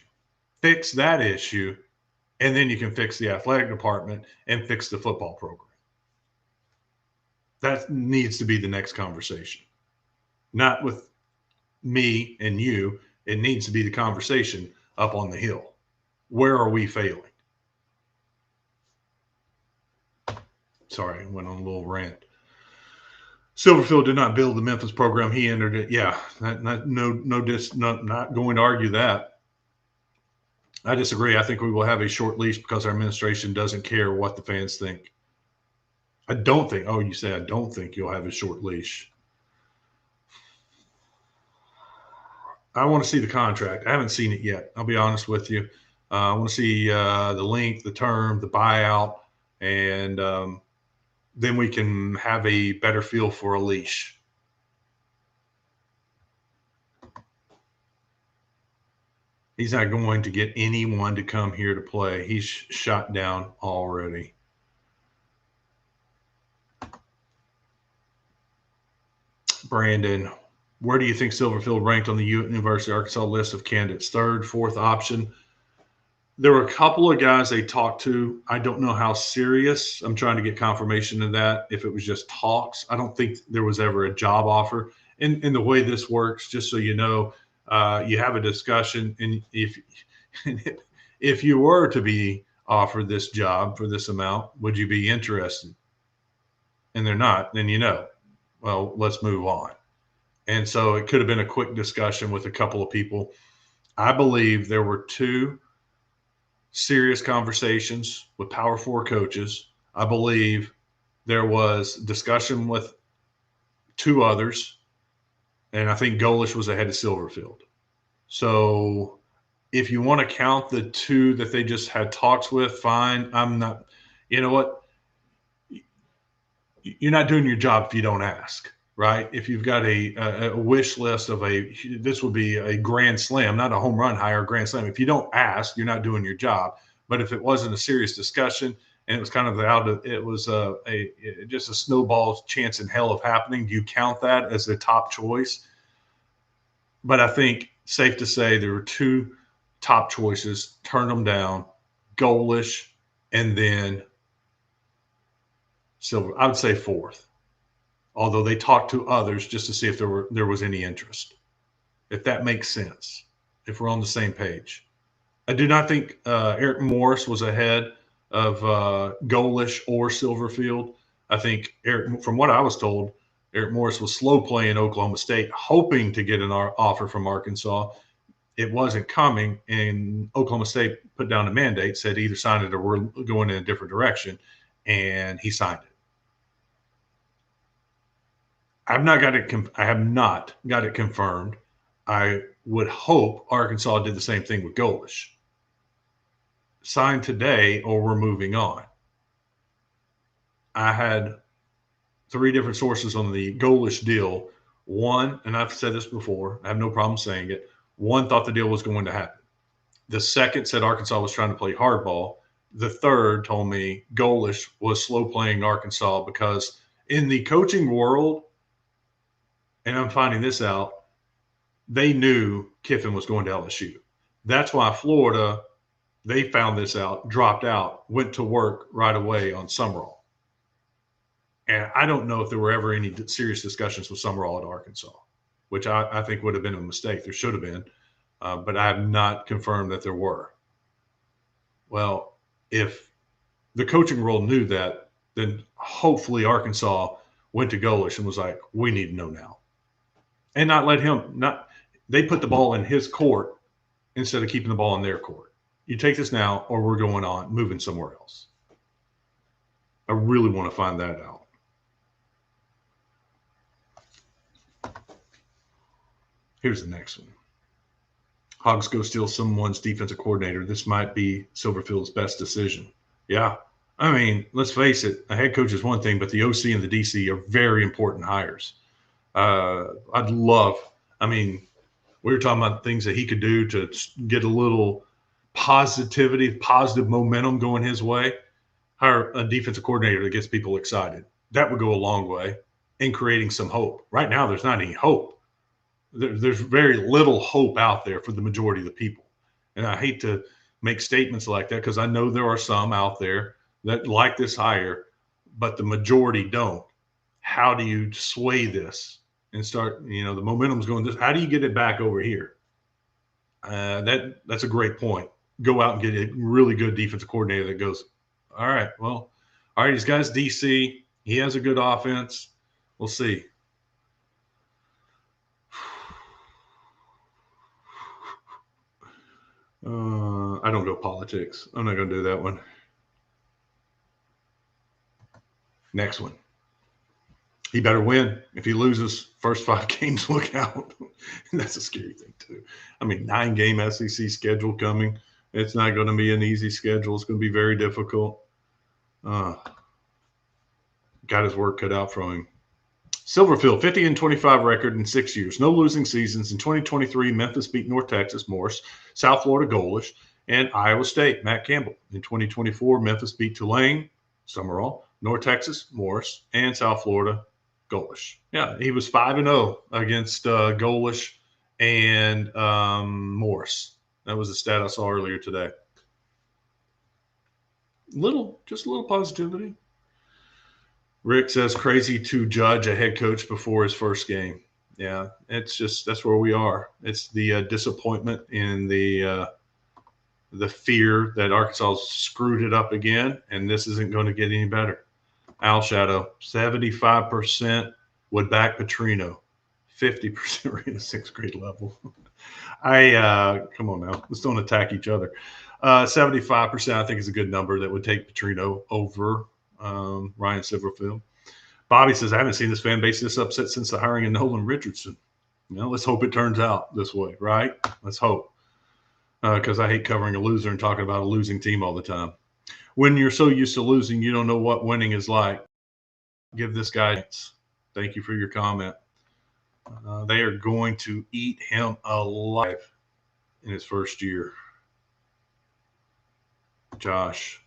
Fix that issue, and then you can fix the athletic department and fix the football program. That needs to be the next conversation. Not with me and you. It needs to be the conversation up on the hill. Where are we failing? Sorry, I went on a little rant. Silverfield did not build the Memphis program. He entered it. Yeah, not going to argue that. I disagree. I think we will have a short leash because our administration doesn't care what the fans think. I don't think. Oh, you say I don't think you'll have a short leash. I want to see the contract. I haven't seen it yet. I'll be honest with you. I want to see the length, the term, the buyout, and then we can have a better feel for a leash. He's not going to get anyone to come here to play. He's shot down already. Brandon, where do you think Silverfield ranked on the University of Arkansas list of candidates? Third, fourth option? There were a couple of guys they talked to. I don't know how serious. I'm trying to get confirmation of that. If it was just talks, I don't think there was ever a job offer. And the way this works, just so you know, you have a discussion, and if you were to be offered this job for this amount, would you be interested? And they're not, then you know, well, let's move on. And so it could have been a quick discussion with a couple of people. I believe there were two serious conversations with Power 4 coaches. I believe there was discussion with two others, and I think Golish was ahead of Silverfield. So if you want to count the two that they just had talks with, fine. I'm not, you know what? You're not doing your job if you don't ask, right? If you've got a wish list of this would be a grand slam, not a home run hire, a grand slam. If you don't ask, you're not doing your job. But if it wasn't a serious discussion and it was kind of just a snowball chance in hell of happening, do you count that as the top choice? But I think safe to say there were two top choices, turned them down, Golish, and then Silver. I would say fourth, although they talked to others just to see if there was any interest. If that makes sense, if we're on the same page. I do not think Eric Morris was ahead of Golish or Silverfield. I think Eric, from what I was told, Eric Morris was slow playing Oklahoma State, hoping to get an offer from Arkansas. It wasn't coming, and Oklahoma State put down a mandate, said either sign it or we're going in a different direction, and he signed it. I have not got it confirmed. I would hope Arkansas did the same thing with Golish. Sign today or we're moving on. I had 3 different sources on the Golish deal. One, and I've said this before, I have no problem saying it. One thought the deal was going to happen. The second said Arkansas was trying to play hardball. The third told me Golish was slow playing Arkansas because in the coaching world, and I'm finding this out, they knew Kiffin was going to LSU. That's why Florida, they found this out, dropped out, went to work right away on Summerall. And I don't know if there were ever any serious discussions with Summerall at Arkansas, which I think would have been a mistake. There should have been, but I have not confirmed that there were. Well, if the coaching world knew that, then hopefully Arkansas went to Golish and was like, we need to know now. And not let him they put the ball in his court instead of keeping the ball in their court. You take this now or we're going on, moving somewhere else. I really want to find that out. Here's the next one. Hogs go steal someone's defensive coordinator. This might be Silverfield's best decision. Yeah. I mean, let's face it. A head coach is one thing, but the OC and the DC are very important hires. I'd love, we were talking about things that he could do to get a little positive momentum going his way. Hire a defensive coordinator that gets people excited. That would go a long way in creating some hope. Right now, there's not any hope. There's very little hope out there for the majority of the people. And I hate to make statements like that because I know there are some out there that like this hire, but the majority don't. How do you sway this and start, the momentum's going this? How do you get it back over here? That's a great point. Go out and get a really good defensive coordinator that goes, all right, he's got his DC. He has a good offense. We'll see. I don't go politics. I'm not going to do that one. Next one. He better win. If he loses first 5 games, look out. That's a scary thing, too. 9-game SEC schedule coming. It's not going to be an easy schedule. It's going to be very difficult. Got his work cut out for him. Silverfield, 50-25 record in 6 years. No losing seasons. In 2023, Memphis beat North Texas, Morris. South Florida, Golish. And Iowa State, Matt Campbell. In 2024, Memphis beat Tulane, Summerall. North Texas, Morris. And South Florida, Golish. Yeah, he was 5-0 against Golish and Morris. That was the stat I saw earlier today. Just a little positivity. Rick says crazy to judge a head coach before his first game. Yeah, that's where we are. It's the disappointment and the fear that Arkansas screwed it up again, and this isn't going to get any better. Al Shadow, 75% would back Petrino, 50% rate at 6th grade level. Come on now, let's don't attack each other. 75% I think is a good number that would take Petrino over Ryan Silverfield. Bobby says, I haven't seen this fan base this upset since the hiring of Nolan Richardson. Let's hope it turns out this way, right? Let's hope. Because I hate covering a loser and talking about a losing team all the time. When you're so used to losing, you don't know what winning is like. Give this guy a chance. Thank you for your comment. They are going to eat him alive in his first year. Josh.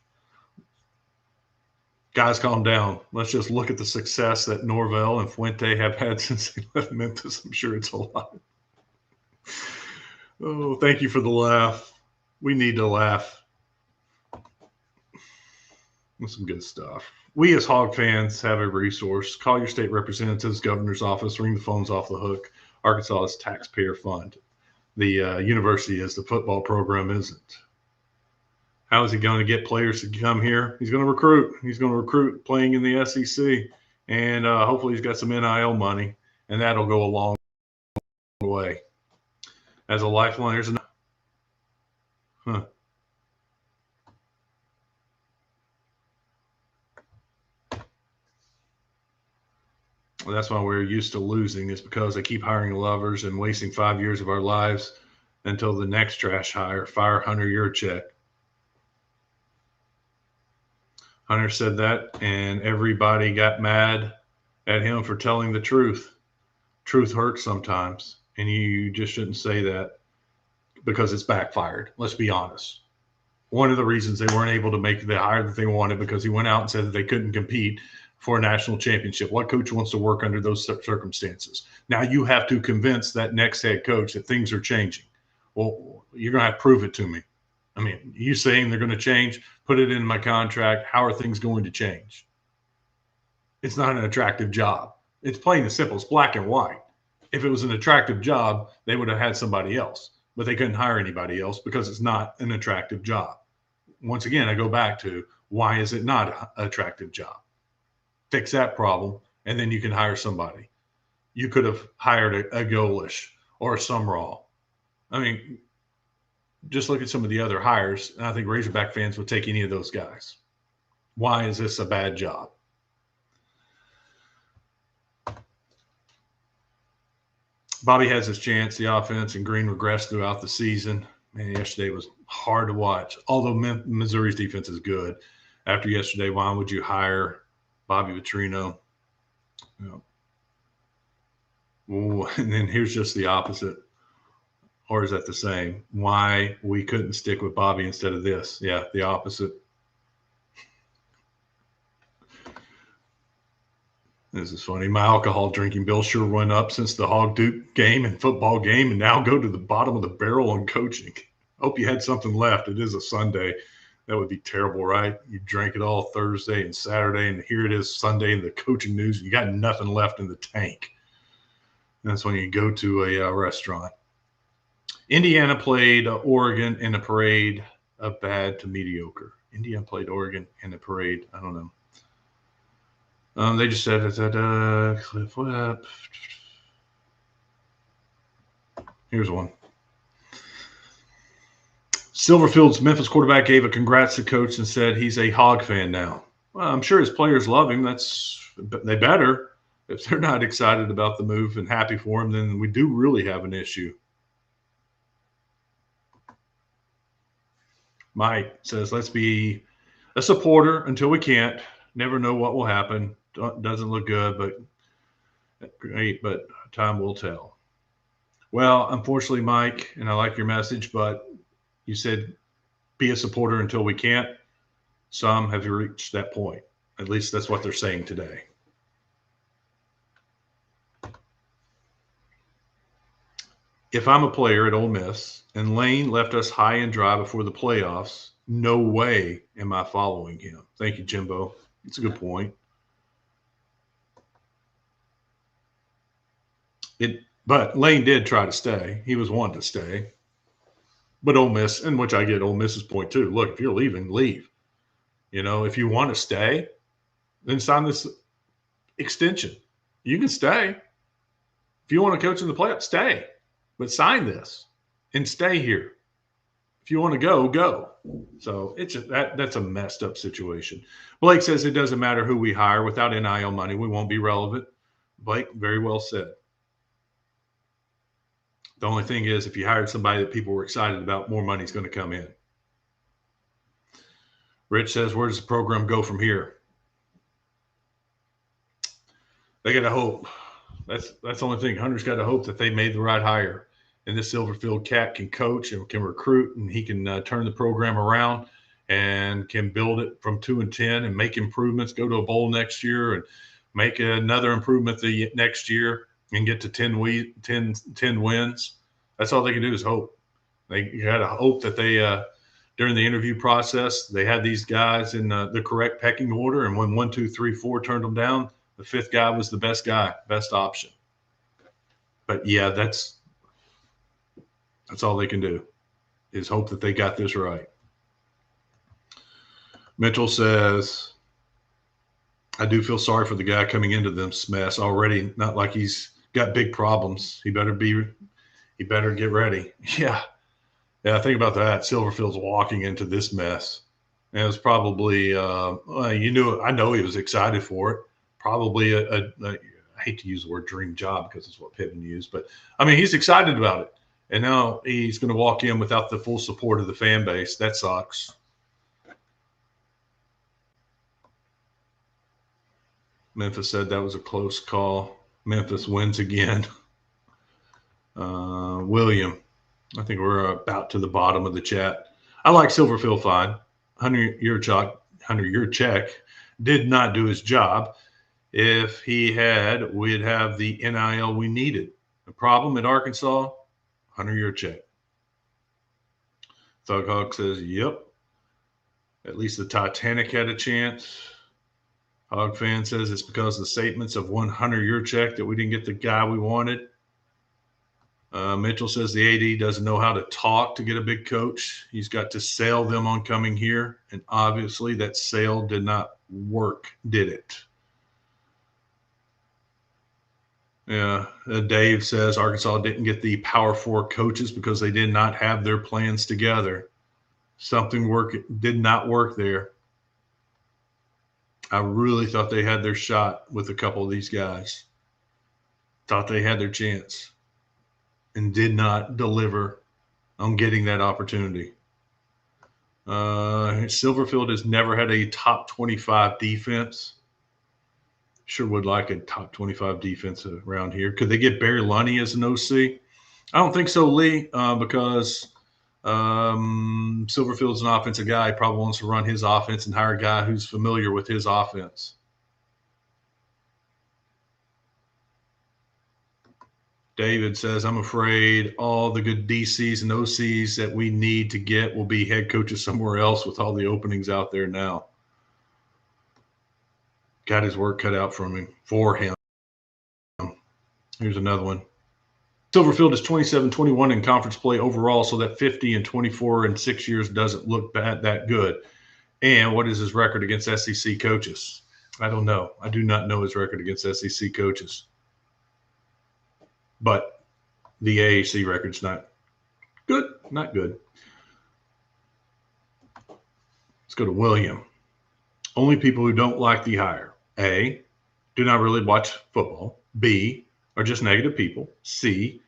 Guys, calm down. Let's just look at the success that Norvell and Fuente have had since they left Memphis. I'm sure it's a lot. Oh, thank you for the laugh. We need to laugh. That's some good stuff. We as Hog fans have a resource. Call your state representative's governor's office. Ring the phones off the hook. Arkansas is taxpayer fund. The university is. The football program isn't. How is he going to get players to come here? He's going to recruit. He's going to recruit playing in the SEC. and hopefully he's got some NIL money, and that'll go a long way. As a lifeline, here's another. Huh. Well, that's why we're used to losing, is because they keep hiring lovers and wasting 5 years of our lives until the next trash hire. Fire Hunter Yurchek. Hunter said that, and everybody got mad at him for telling the truth. Truth hurts sometimes, and you just shouldn't say that because it's backfired. Let's be honest. One of the reasons they weren't able to make the hire that they wanted because he went out and said that they couldn't compete for a national championship. What coach wants to work under those circumstances? Now you have to convince that next head coach that things are changing. Well, you're going to have to prove it to me. I mean, you saying they're going to change, put it in my contract. How are things going to change? It's not an attractive job. It's plain and simple. It's black and white. If it was an attractive job, they would have had somebody else, but they couldn't hire anybody else because it's not an attractive job. Once again, I go back to, why is it not an attractive job? Fix that problem, and then you can hire somebody. You could have hired a Golish or a Sumrall. I mean, just look at some of the other hires, and I think Razorback fans would take any of those guys. Why is this a bad job? Bobby has his chance. The offense and Green regressed throughout the season. Man, yesterday was hard to watch. Although Missouri's defense is good. After yesterday, why would you hire Bobby Petrino? You know. Ooh, and then here's just the opposite. Or is that the same? Why we couldn't stick with Bobby instead of this? Yeah, the opposite. This is funny. My alcohol drinking bill sure went up since the Hog Duke game and football game, and now go to the bottom of the barrel on coaching. Hope you had something left. It is a Sunday. That would be terrible, right? You drank it all Thursday and Saturday, and here it is Sunday in the coaching news, and you got nothing left in the tank. And that's when you go to a restaurant. Indiana played Oregon in a parade of bad to mediocre. Indiana played Oregon in a parade. I don't know. They just said that Cliff Webb. Here's one. Silverfield's Memphis quarterback gave a congrats to coach and said he's a Hog fan now. Well, I'm sure his players love him. They better. If they're not excited about the move and happy for him, then we do really have an issue. Mike says, let's be a supporter until we can't. Never know what will happen. Doesn't look good, but great, but time will tell. Well, unfortunately, Mike, and I like your message, but you said be a supporter until we can't. Some have reached that point. At least that's what they're saying today. If I'm a player at Ole Miss and Lane left us high and dry before the playoffs, no way am I following him. Thank you, Jimbo. It's a good point. But Lane did try to stay. He was wanting to stay. But Ole Miss, in which I get Ole Miss's point too. Look, if you're leaving, leave. You know, if you want to stay, then sign this extension. You can stay. If you want to coach in the playoffs, stay. But sign this and stay here. If you want to go, go. So that's a messed up situation. Blake says it doesn't matter who we hire. Without NIL money, we won't be relevant. Blake, very well said. The only thing is, if you hired somebody that people were excited about, more money is going to come in. Rich says, where does the program go from here? They got to hope. That's the only thing. Hunter's got to hope that they made the right hire. And this Silverfield cat can coach and can recruit, and he can turn the program around and can build it from 2-10 and make improvements, go to a bowl next year and make another improvement the next year and get to 10 wins. That's all they can do is hope. They got to hope that they, during the interview process, they had these guys in the correct pecking order. And when 1, 2, 3, 4 turned them down, the fifth guy was the best guy, best option. But yeah, that's all they can do is hope that they got this right. Mitchell says, I do feel sorry for the guy coming into this mess already. Not like he's got big problems. He better get ready. Yeah. Yeah, think about that. Silverfield's walking into this mess. And it was probably, I know he was excited for it. Probably I hate to use the word dream job because it's what Pittman used, but I mean, he's excited about it. And now he's going to walk in without the full support of the fan base. That sucks. Memphis said that was a close call. Memphis wins again. William, I think we're about to the bottom of the chat. I like Silverfield fine. Hunter Yurchek did not do his job. If he had, we'd have the NIL we needed. The problem at Arkansas, Hunter Yurchek. Thug Hawk says, yep. At least the Titanic had a chance. Hog fan says it's because of the statements of one Hunter Yurchek that we didn't get the guy we wanted. Mitchell says the AD doesn't know how to talk to get a big coach. He's got to sell them on coming here. And obviously that sale did not work, did it? Yeah. Dave says Arkansas didn't get the Power 4 coaches because they did not have their plans together. Something did not work there. I really thought they had their shot with a couple of these guys. Thought they had their chance and did not deliver on getting that opportunity. Silverfield has never had a top 25 defense. Sure would like a top 25 defense around here. Could they get Barry Lunny as an OC? I don't think so, Lee, because Silverfield's an offensive guy. He probably wants to run his offense and hire a guy who's familiar with his offense. David says, I'm afraid all the good DCs and OCs that we need to get will be head coaches somewhere else with all the openings out there now. Got his work cut out for him. Here's another one. Silverfield is 27-21 in conference play overall, so that 50-24 in 6 years doesn't look that good. And what is his record against SEC coaches? I don't know. I do not know his record against SEC coaches. But the AAC record's not good. Not good. Let's go to William. Only people who don't like the hire. A, do not really watch football. B, are just negative people. C,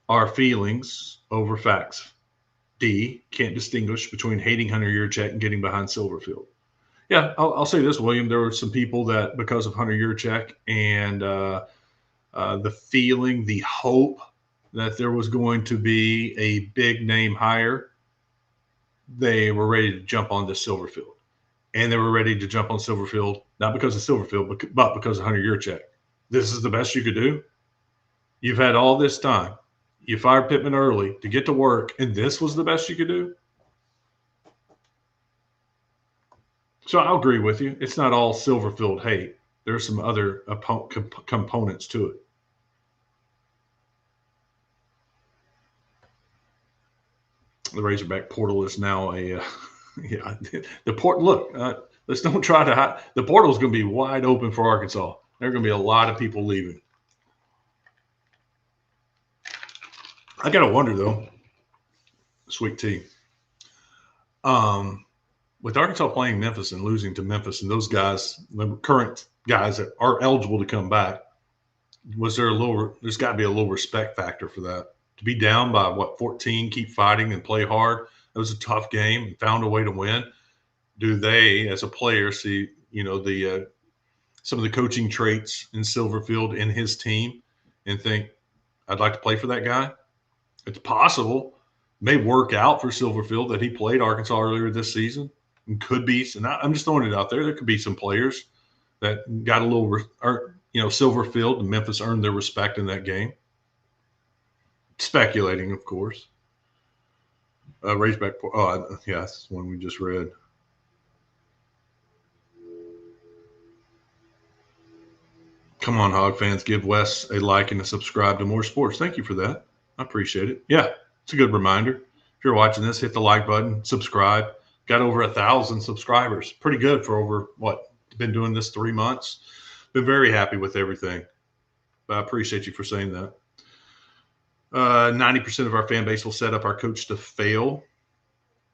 are feelings over facts. D, can't distinguish between hating Hunter Yurchek and getting behind Silverfield. Yeah, I'll say this, William. There were some people that, because of Hunter Yurchek and the feeling, the hope that there was going to be a big name hire, they were ready to jump on this Silverfield. And they were ready to jump on Silverfield, not because of Silverfield, but because of Hunter Yurchek. This is the best you could do. You've had all this time. You fired Pittman early to get to work, and this was the best you could do? So I'll agree with you. It's not all Silverfield hate. There's some other components to it. The Razorback portal is now a yeah. The port. Look, let's don't try to hide. The portal is going to be wide open for Arkansas. There are going to be a lot of people leaving. I got to wonder though. Sweet tea. With Arkansas playing Memphis and losing to Memphis, and those guys, the current guys that are eligible to come back, there's got to be a little respect factor for that. To be down by 14, keep fighting and play hard. It was a tough game and found a way to win. Do they, as a player, see, some of the coaching traits in Silverfield in his team and think, I'd like to play for that guy? It's possible. May work out for Silverfield that he played Arkansas earlier this season. And could be, and I'm just throwing it out there. There could be some players that got a little, Silverfield and Memphis earned their respect in that game. Speculating, of course. Razorback. Oh, yeah, that's the one we just read. Come on, Hog fans. Give Wes a like and a subscribe to more sports. Thank you for that. I appreciate it. Yeah, it's a good reminder. If you're watching this, hit the like button, subscribe. Got over 1,000 subscribers. Pretty good for over, Been doing this 3 months. Been very happy with everything. But I appreciate you for saying that. 90% of our fan base will set up our coach to fail.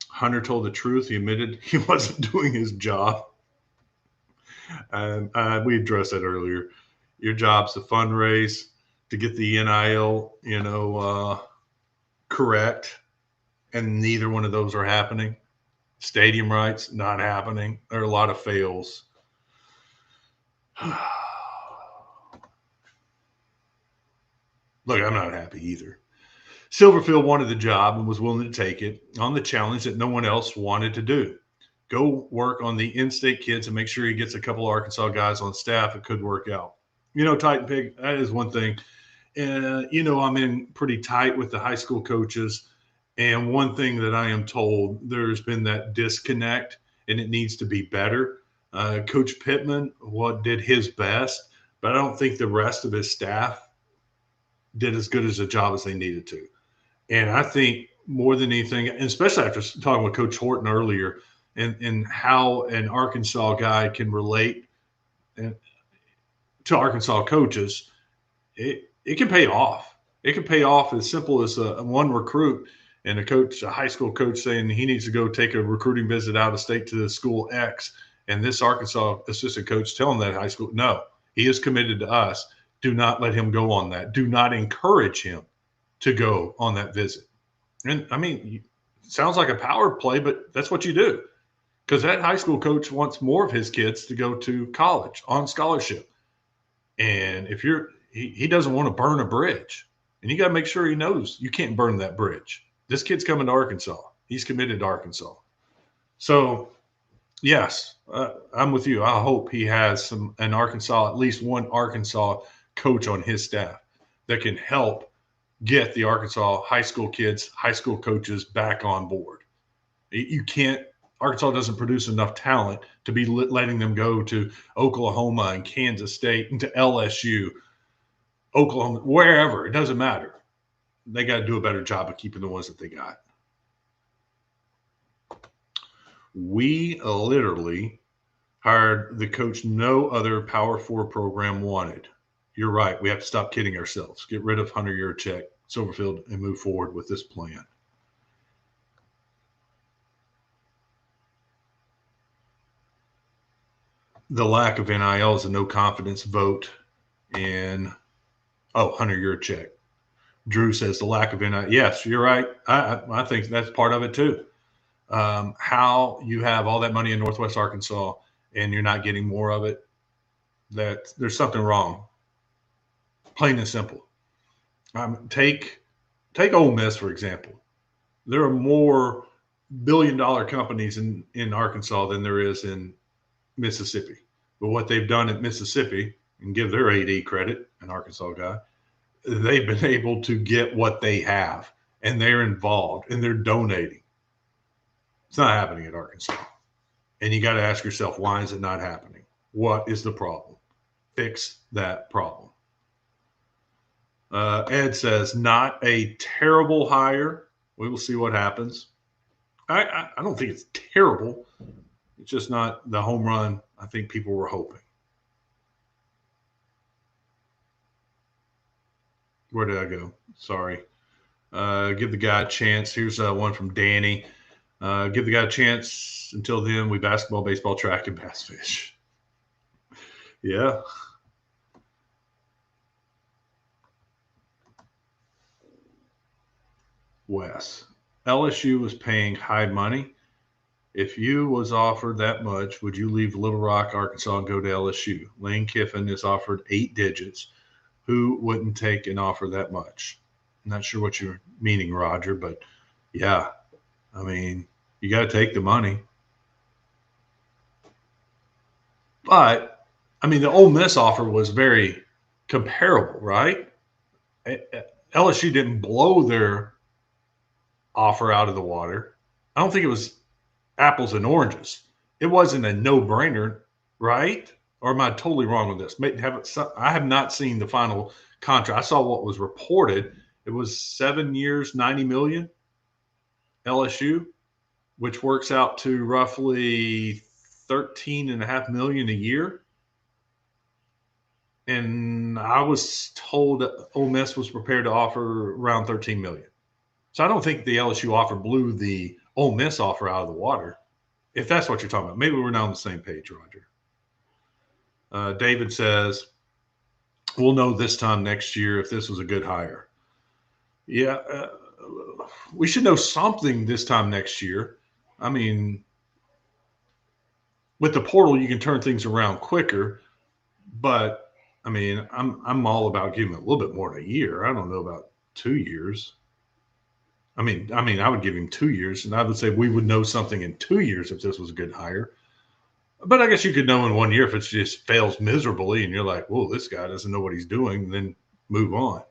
Hunter told the truth. He admitted he wasn't doing his job. And we addressed that earlier. Your job's to fundraise, to get the NIL, correct. And neither one of those are happening. Stadium rights, not happening. There are a lot of fails. Look, I'm not happy either. Silverfield wanted the job and was willing to take it on the challenge that no one else wanted to do. Go work on the in-state kids and make sure he gets a couple of Arkansas guys on staff. It could work out. Titan Pig, that is one thing. I'm in pretty tight with the high school coaches. And one thing that I am told, there's been that disconnect, and it needs to be better. Coach Pittman did his best, but I don't think the rest of his staff did as good as a job as they needed to. And I think more than anything, and especially after talking with Coach Horton earlier, and how an Arkansas guy can relate to Arkansas coaches, it can pay off. It can pay off as simple as one recruit and a high school coach saying he needs to go take a recruiting visit out of state to the school X, and this Arkansas assistant coach telling that high school, no, he is committed to us. Do not let him go on that. Do not encourage him to go on that visit. And it sounds like a power play, but that's what you do. Because that high school coach wants more of his kids to go to college on scholarship. And if he doesn't want to burn a bridge. And you got to make sure he knows you can't burn that bridge. This kid's coming to Arkansas. He's committed to Arkansas. So, yes, I'm with you. I hope he has at least one Arkansas coach on his staff that can help get the Arkansas high school kids, high school coaches back on board. Arkansas doesn't produce enough talent to be letting them go to Oklahoma and Kansas State and to LSU, Oklahoma, wherever. It doesn't matter. They got to do a better job of keeping the ones that they got. We literally hired the coach no other Power 4 program wanted. You're right. We have to stop kidding ourselves. Get rid of Hunter Yurachek, Silverfield, and move forward with this plan. The lack of NIL is a no confidence vote in Hunter Yurachek. Drew says the lack of NIL. Yes, you're right. I think that's part of it too. How you have all that money in Northwest Arkansas and you're not getting more of it, that there's something wrong. Plain and simple. Take Ole Miss, for example. There are more billion-dollar companies in Arkansas than there is in Mississippi. But what they've done at Mississippi, and give their AD credit, an Arkansas guy, they've been able to get what they have, and they're involved, and they're donating. It's not happening at Arkansas. And you got to ask yourself, why is it not happening? What is the problem? Fix that problem. Ed says, not a terrible hire. We will see what happens. I don't think it's terrible. It's just not the home run I think people were hoping. Where did I go? Sorry. Give the guy a chance. Here's one from Danny. Give the guy a chance. Until then, we basketball, baseball, track, and bass fish. Yeah. Wes. LSU was paying high money. If you was offered that much, would you leave Little Rock, Arkansas, and go to LSU? Lane Kiffin is offered 8 digits. Who wouldn't take an offer that much? I'm not sure what you're meaning, Roger, but yeah, you got to take the money. But, the Ole Miss offer was very comparable, right? LSU didn't blow their offer out of the water. I don't think it was apples and oranges. It wasn't a no-brainer, right? Or am I totally wrong with this? I have not seen the final contract. I saw what was reported. It was 7 years, $90 million, LSU, which works out to roughly $13.5 million a year. And I was told that Ole Miss was prepared to offer around $13 million. So I don't think the LSU offer blew the Ole Miss offer out of the water, if that's what you're talking about. Maybe we're not on the same page, Roger. David says, we'll know this time next year if this was a good hire. Yeah, we should know something this time next year. I mean, with the portal, you can turn things around quicker, but I mean, I'm all about giving him a little bit more than a year. I don't know about 2 years. I mean, I would give him 2 years, and I would say we would know something in 2 years if this was a good hire. But I guess you could know in 1 year if it just fails miserably, and you're like, "Whoa, this guy doesn't know what he's doing," and then move on.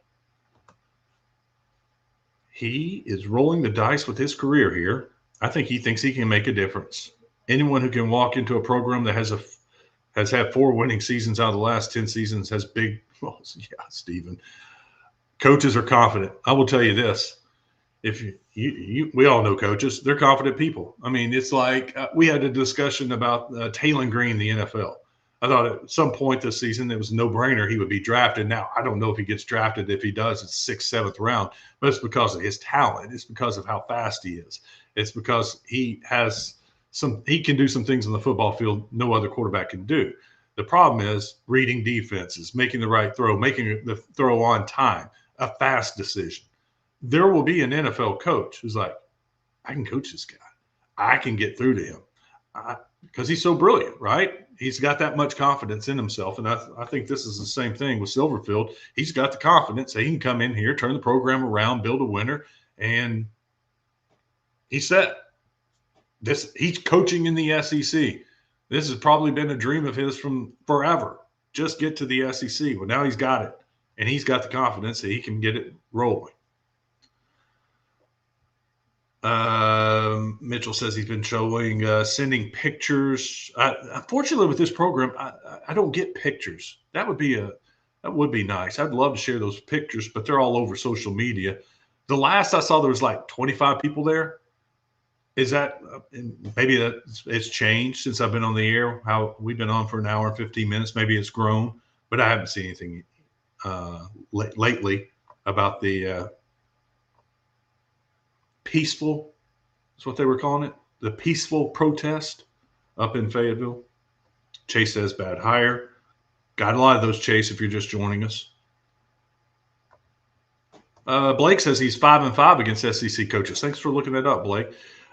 He is rolling the dice with his career here. I think he thinks he can make a difference. Anyone who can walk into a program that has had 4 winning seasons out of the last 10 seasons has big. Well, yeah, Stephen. Coaches are confident. I will tell you this: if we all know coaches, they're confident people. I mean, it's like we had a discussion about Taylon Green, the NFL. I thought at some point this season it was a no-brainer he would be drafted. Now I don't know if he gets drafted. If he does, it's 6th, 7th round. But it's because of his talent. It's because of how fast he is. It's because he can do some things on the football field no other quarterback can do. The problem is reading defenses, making the right throw, making the throw on time, a fast decision. There will be an NFL coach who's like, I can coach this guy. I can get through to him because he's so brilliant, right? He's got that much confidence in himself. And I think this is the same thing with Silverfield. He's got the confidence that he can come in here, turn the program around, build a winner, and he's set. He's coaching in the SEC. This has probably been a dream of his from forever. Just get to the SEC. Well, now he's got it, and he's got the confidence that he can get it rolling. Mitchell says he's been sending pictures. Unfortunately, with this program, I don't get pictures. That would be nice. I'd love to share those pictures, but they're all over social media. The last I saw, there was like 25 people there. Is that maybe it's changed since I've been on the air? How we've been on for an hour and 15 minutes. Maybe it's grown, but I haven't seen anything lately about the peaceful, that's what they were calling it, the peaceful protest up in Fayetteville. Chase says bad hire. Got a lot of those, Chase, if you're just joining us. Blake says he's 5-5 against SEC coaches. Thanks for looking that up, Blake.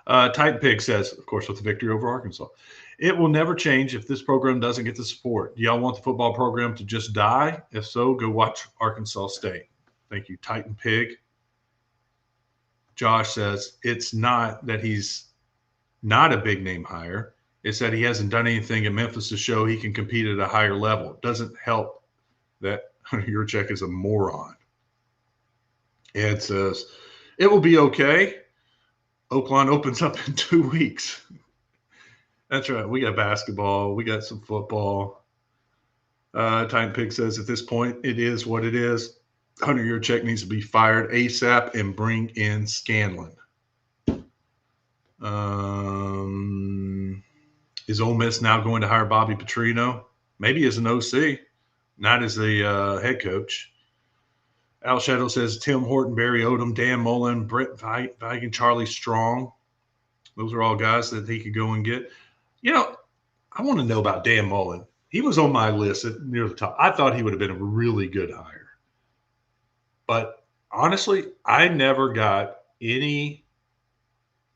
Titan Pig says, of course, with the victory over Arkansas, it will never change if this program doesn't get the support. Do y'all want the football program to just die? If so, go watch Arkansas State. Thank you, Titan Pig. Josh says it's not that he's not a big name hire. It's that he hasn't done anything in Memphis to show he can compete at a higher level. It doesn't help that your check is a moron. Ed says it will be okay. Oakland opens up in 2 weeks. That's right. We got basketball. We got some football. Time Pig says at this point, it is what it is. Hunter Yurachek needs to be fired ASAP and bring in Scanlon. Is Ole Miss now going to hire Bobby Petrino? Maybe as an OC, not as the head coach. Al Shadow says Tim Horton, Barry Odom, Dan Mullen, Brett Vigan, Charlie Strong. Those are all guys that he could go and get. You know, I want to know about Dan Mullen. He was on my list near the top. I thought he would have been a really good hire. But honestly, I never got any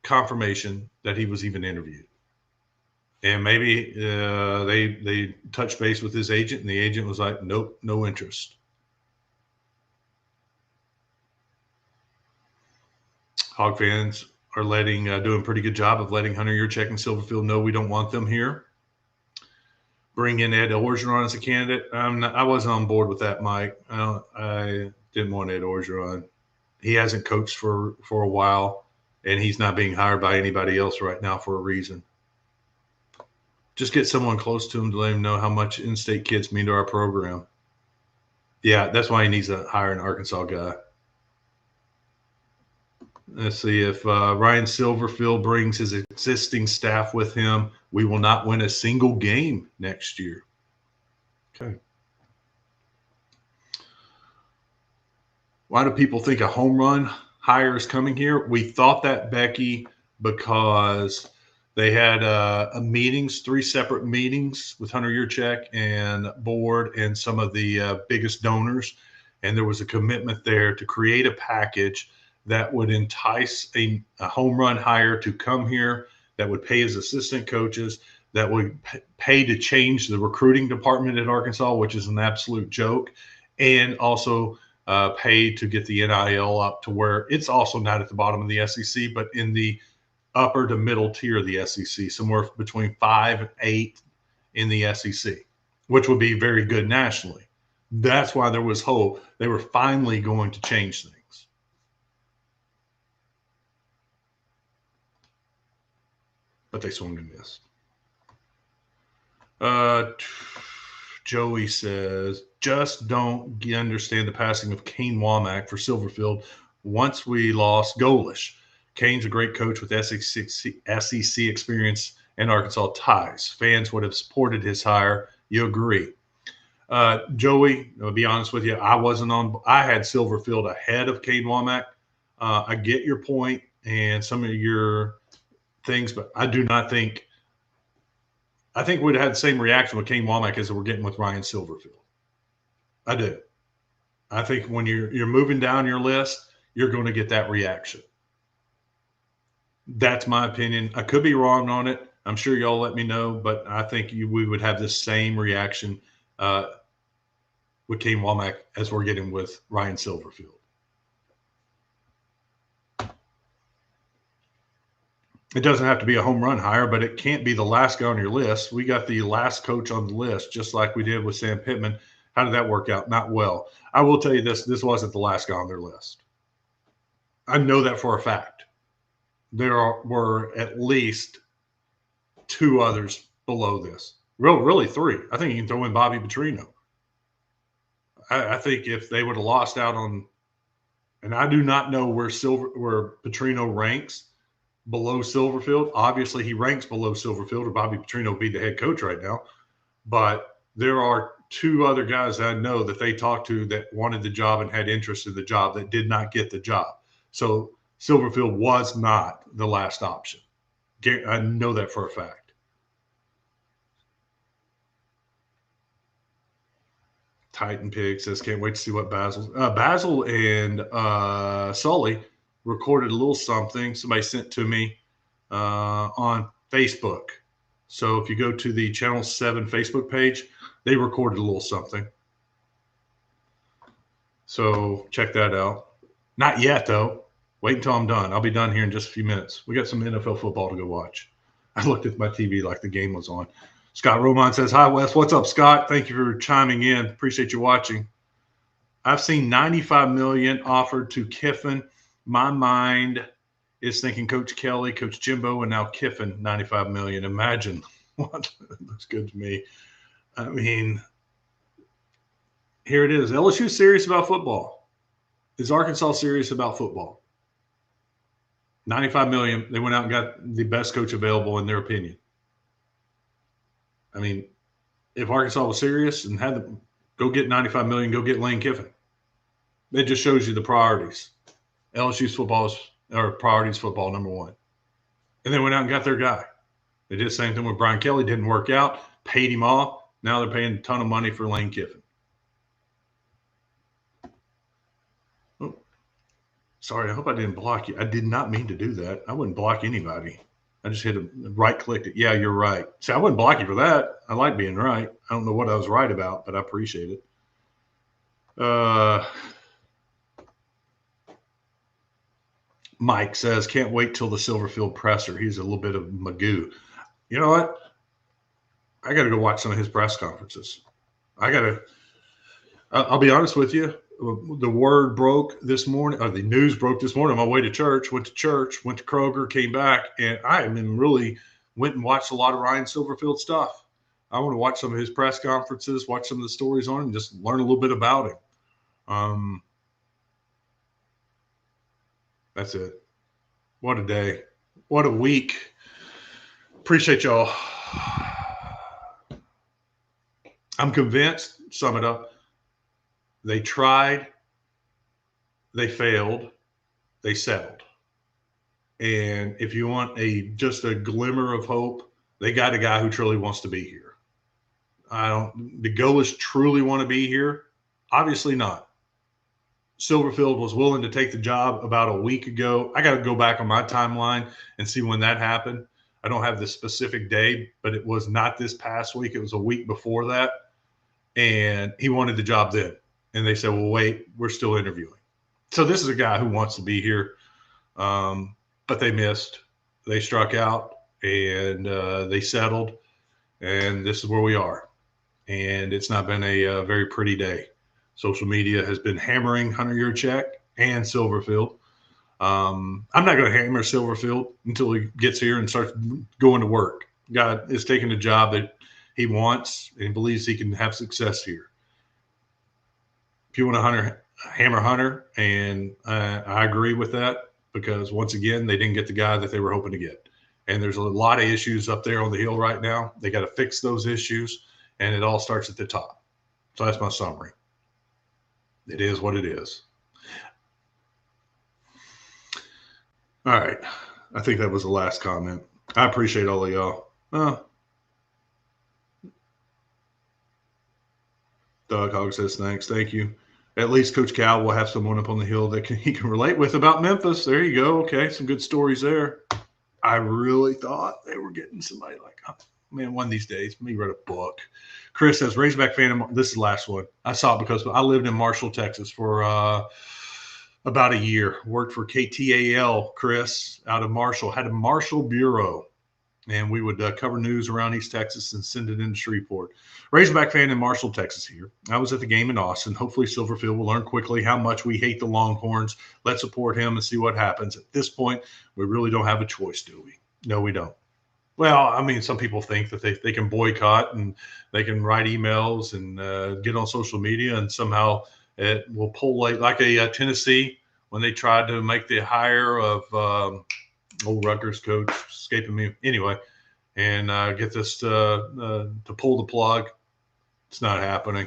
confirmation that he was even interviewed. And maybe they touched base with his agent, and the agent was like, nope, no interest. Hog fans are doing a pretty good job of letting Hunter Yurachek and Silverfield know we don't want them here. Bring in Ed Orgeron as a candidate. I wasn't on board with that, Mike. I didn't want Ed Orgeron. He hasn't coached for a while, and he's not being hired by anybody else right now for a reason. Just get someone close to him to let him know how much in-state kids mean to our program. Yeah, that's why he needs to hire an Arkansas guy. Let's see if Ryan Silverfield brings his existing staff with him. We will not win a single game next year. Okay. Why do people think a home run hire is coming here? We thought that, Becky, because they had meetings, 3 separate meetings with Hunter Yurchek and board and some of the biggest donors. And there was a commitment there to create a package that would entice a home run hire to come here, that would pay his assistant coaches, that would pay to change the recruiting department at Arkansas, which is an absolute joke, and also pay to get the NIL up to where it's also not at the bottom of the SEC, but in the upper to middle tier of the SEC, somewhere between 5 and 8 in the SEC, which would be very good nationally. That's why there was hope. They were finally going to change things. But they swung and missed. Joey says, just don't understand the passing of Kane Womack for Silverfield once we lost Golish. Kane's a great coach with SEC experience and Arkansas ties. Fans would have supported his hire. You agree? Joey, I'll be honest with you, I had Silverfield ahead of Kane Womack. I get your point and some of your things, but I do not think – I think we'd have had the same reaction with Kane Womack as we're getting with Ryan Silverfield. I do. I think when you're moving down your list, you're going to get that reaction. That's my opinion. I could be wrong on it. I'm sure y'all let me know, but I think we would have the same reaction with Kane Womack as we're getting with Ryan Silverfield. It doesn't have to be a home run hire, but it can't be the last guy on your list. We got the last coach on the list, just like we did with Sam Pittman. How did that work out? Not well. I will tell you this wasn't the last guy on their list. I know that for a fact. There were at least 2 others below this. Really 3. I think you can throw in Bobby Petrino. I think if they would have lost out on – and I do not know where Petrino ranks below Silverfield. Obviously, he ranks below Silverfield, or Bobby Petrino would be the head coach right now. But there are 2 other guys I know that they talked to that wanted the job and had interest in the job that did not get the job. So Silverfield was not the last option. I know that for a fact. Titan Pig says, can't wait to see what Basil and Sully recorded a little something somebody sent to me on Facebook. So if you go to the Channel 7 Facebook page, they recorded a little something. So check that out. Not yet, though. Wait until I'm done. I'll be done here in just a few minutes. We got some NFL football to go watch. I looked at my TV like the game was on. Scott Roman says, hi, Wes. What's up, Scott? Thank you for chiming in. Appreciate you watching. I've seen $95 million offered to Kiffin. My mind is thinking Coach Kelly, Coach Jimbo, and now Kiffin, $95 million. Imagine what looks good to me. I mean, here it is. LSU serious about football. Is Arkansas serious about football? $95 million. They went out and got the best coach available in their opinion. I mean, if Arkansas was serious and had to go get $95 million, go get Lane Kiffin. It just shows you the priorities. LSU's priorities football, number 1. And they went out and got their guy. They did the same thing with Brian Kelly. Didn't work out. Paid him off. Now they're paying a ton of money for Lane Kiffin. Oh, sorry, I hope I didn't block you. I did not mean to do that. I wouldn't block anybody. I just right-clicked it. Yeah, you're right. See, I wouldn't block you for that. I like being right. I don't know what I was right about, but I appreciate it. Mike says, can't wait till the Silverfield presser. He's a little bit of Magoo. You know what? I got to go watch some of his press conferences. I'll be honest with you. The word broke this morning, or the news broke this morning on my way to church. Went to Kroger, came back, and I really went and watched a lot of Ryan Silverfield stuff. I want to watch some of his press conferences, watch some of the stories on him, and just learn a little bit about him. That's it. What a day. What a week. Appreciate y'all. I'm convinced, sum it up, they tried, they failed, they settled. And if you want just a glimmer of hope, they got a guy who truly wants to be here. The Goalies truly want to be here? Obviously not. Silverfield was willing to take the job about a week ago. I got to go back on my timeline and see when that happened. I don't have the specific day, but it was not this past week. It was a week before that. And he wanted the job then. And they said, well, wait, we're still interviewing. So this is a guy who wants to be here. But they missed. They struck out and they settled. And this is where we are. And it's not been a very pretty day. Social media has been hammering Hunter Yurchak and Silverfield. I'm not going to hammer Silverfield until he gets here and starts going to work. God is taking a job that he wants and believes he can have success here. If you want to hammer Hunter, and I agree with that, because once again, they didn't get the guy that they were hoping to get. And there's a lot of issues up there on the hill right now. They got to fix those issues, and it all starts at the top. So that's my summary. It is what it is. All right. I think that was the last comment. I appreciate all of y'all. Doug Hogg says, thanks. Thank you. At least Coach Cal will have someone up on the hill that he can relate with about Memphis. There you go. Okay. Some good stories there. I really thought they were getting somebody like, oh, man, one of these days, let me write a book. Chris says, Razorback fan. This is the last one. I saw it because I lived in Marshall, Texas for about a year. Worked for KTAL, Chris, out of Marshall. Had a Marshall bureau. And we would cover news around East Texas and send it into Shreveport. Razorback fan in Marshall, Texas here. I was at the game in Austin. Hopefully Silverfield will learn quickly how much we hate the Longhorns. Let's support him and see what happens. At this point, we really don't have a choice, do we? No, we don't. Well, I mean, some people think that they can boycott and they can write emails and get on social media, and somehow it will pull like a Tennessee when they tried to make the hire of old Rutgers coach, escaping me anyway, and get this to pull the plug. It's not happening.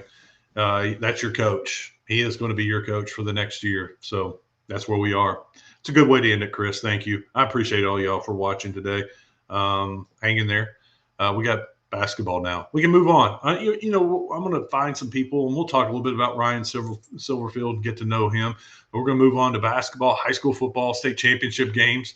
That's your coach. He is going to be your coach for the next year. So that's where we are. It's a good way to end it, Chris. Thank you. I appreciate all y'all for watching today. Hang in there. We got basketball now. We can move on. I'm going to find some people, and we'll talk a little bit about Ryan Silverfield, get to know him. But we're going to move on to basketball, high school football, state championship games.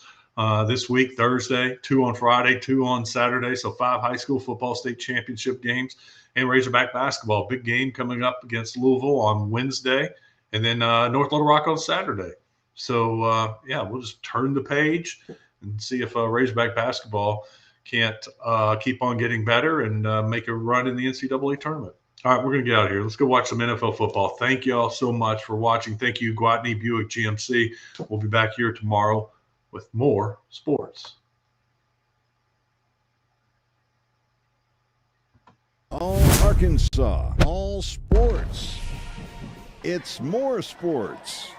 This week, Thursday, 2 on Friday, 2 on Saturday. So 5 high school football state championship games, and Razorback basketball. Big game coming up against Louisville on Wednesday, and then North Little Rock on Saturday. So, we'll just turn the page and see if Razorback basketball can't keep on getting better and make a run in the NCAA tournament. All right, we're going to get out of here. Let's go watch some NFL football. Thank you all so much for watching. Thank you, Gwatney Buick GMC. We'll be back here tomorrow with more sports. All Arkansas, all sports. It's more sports.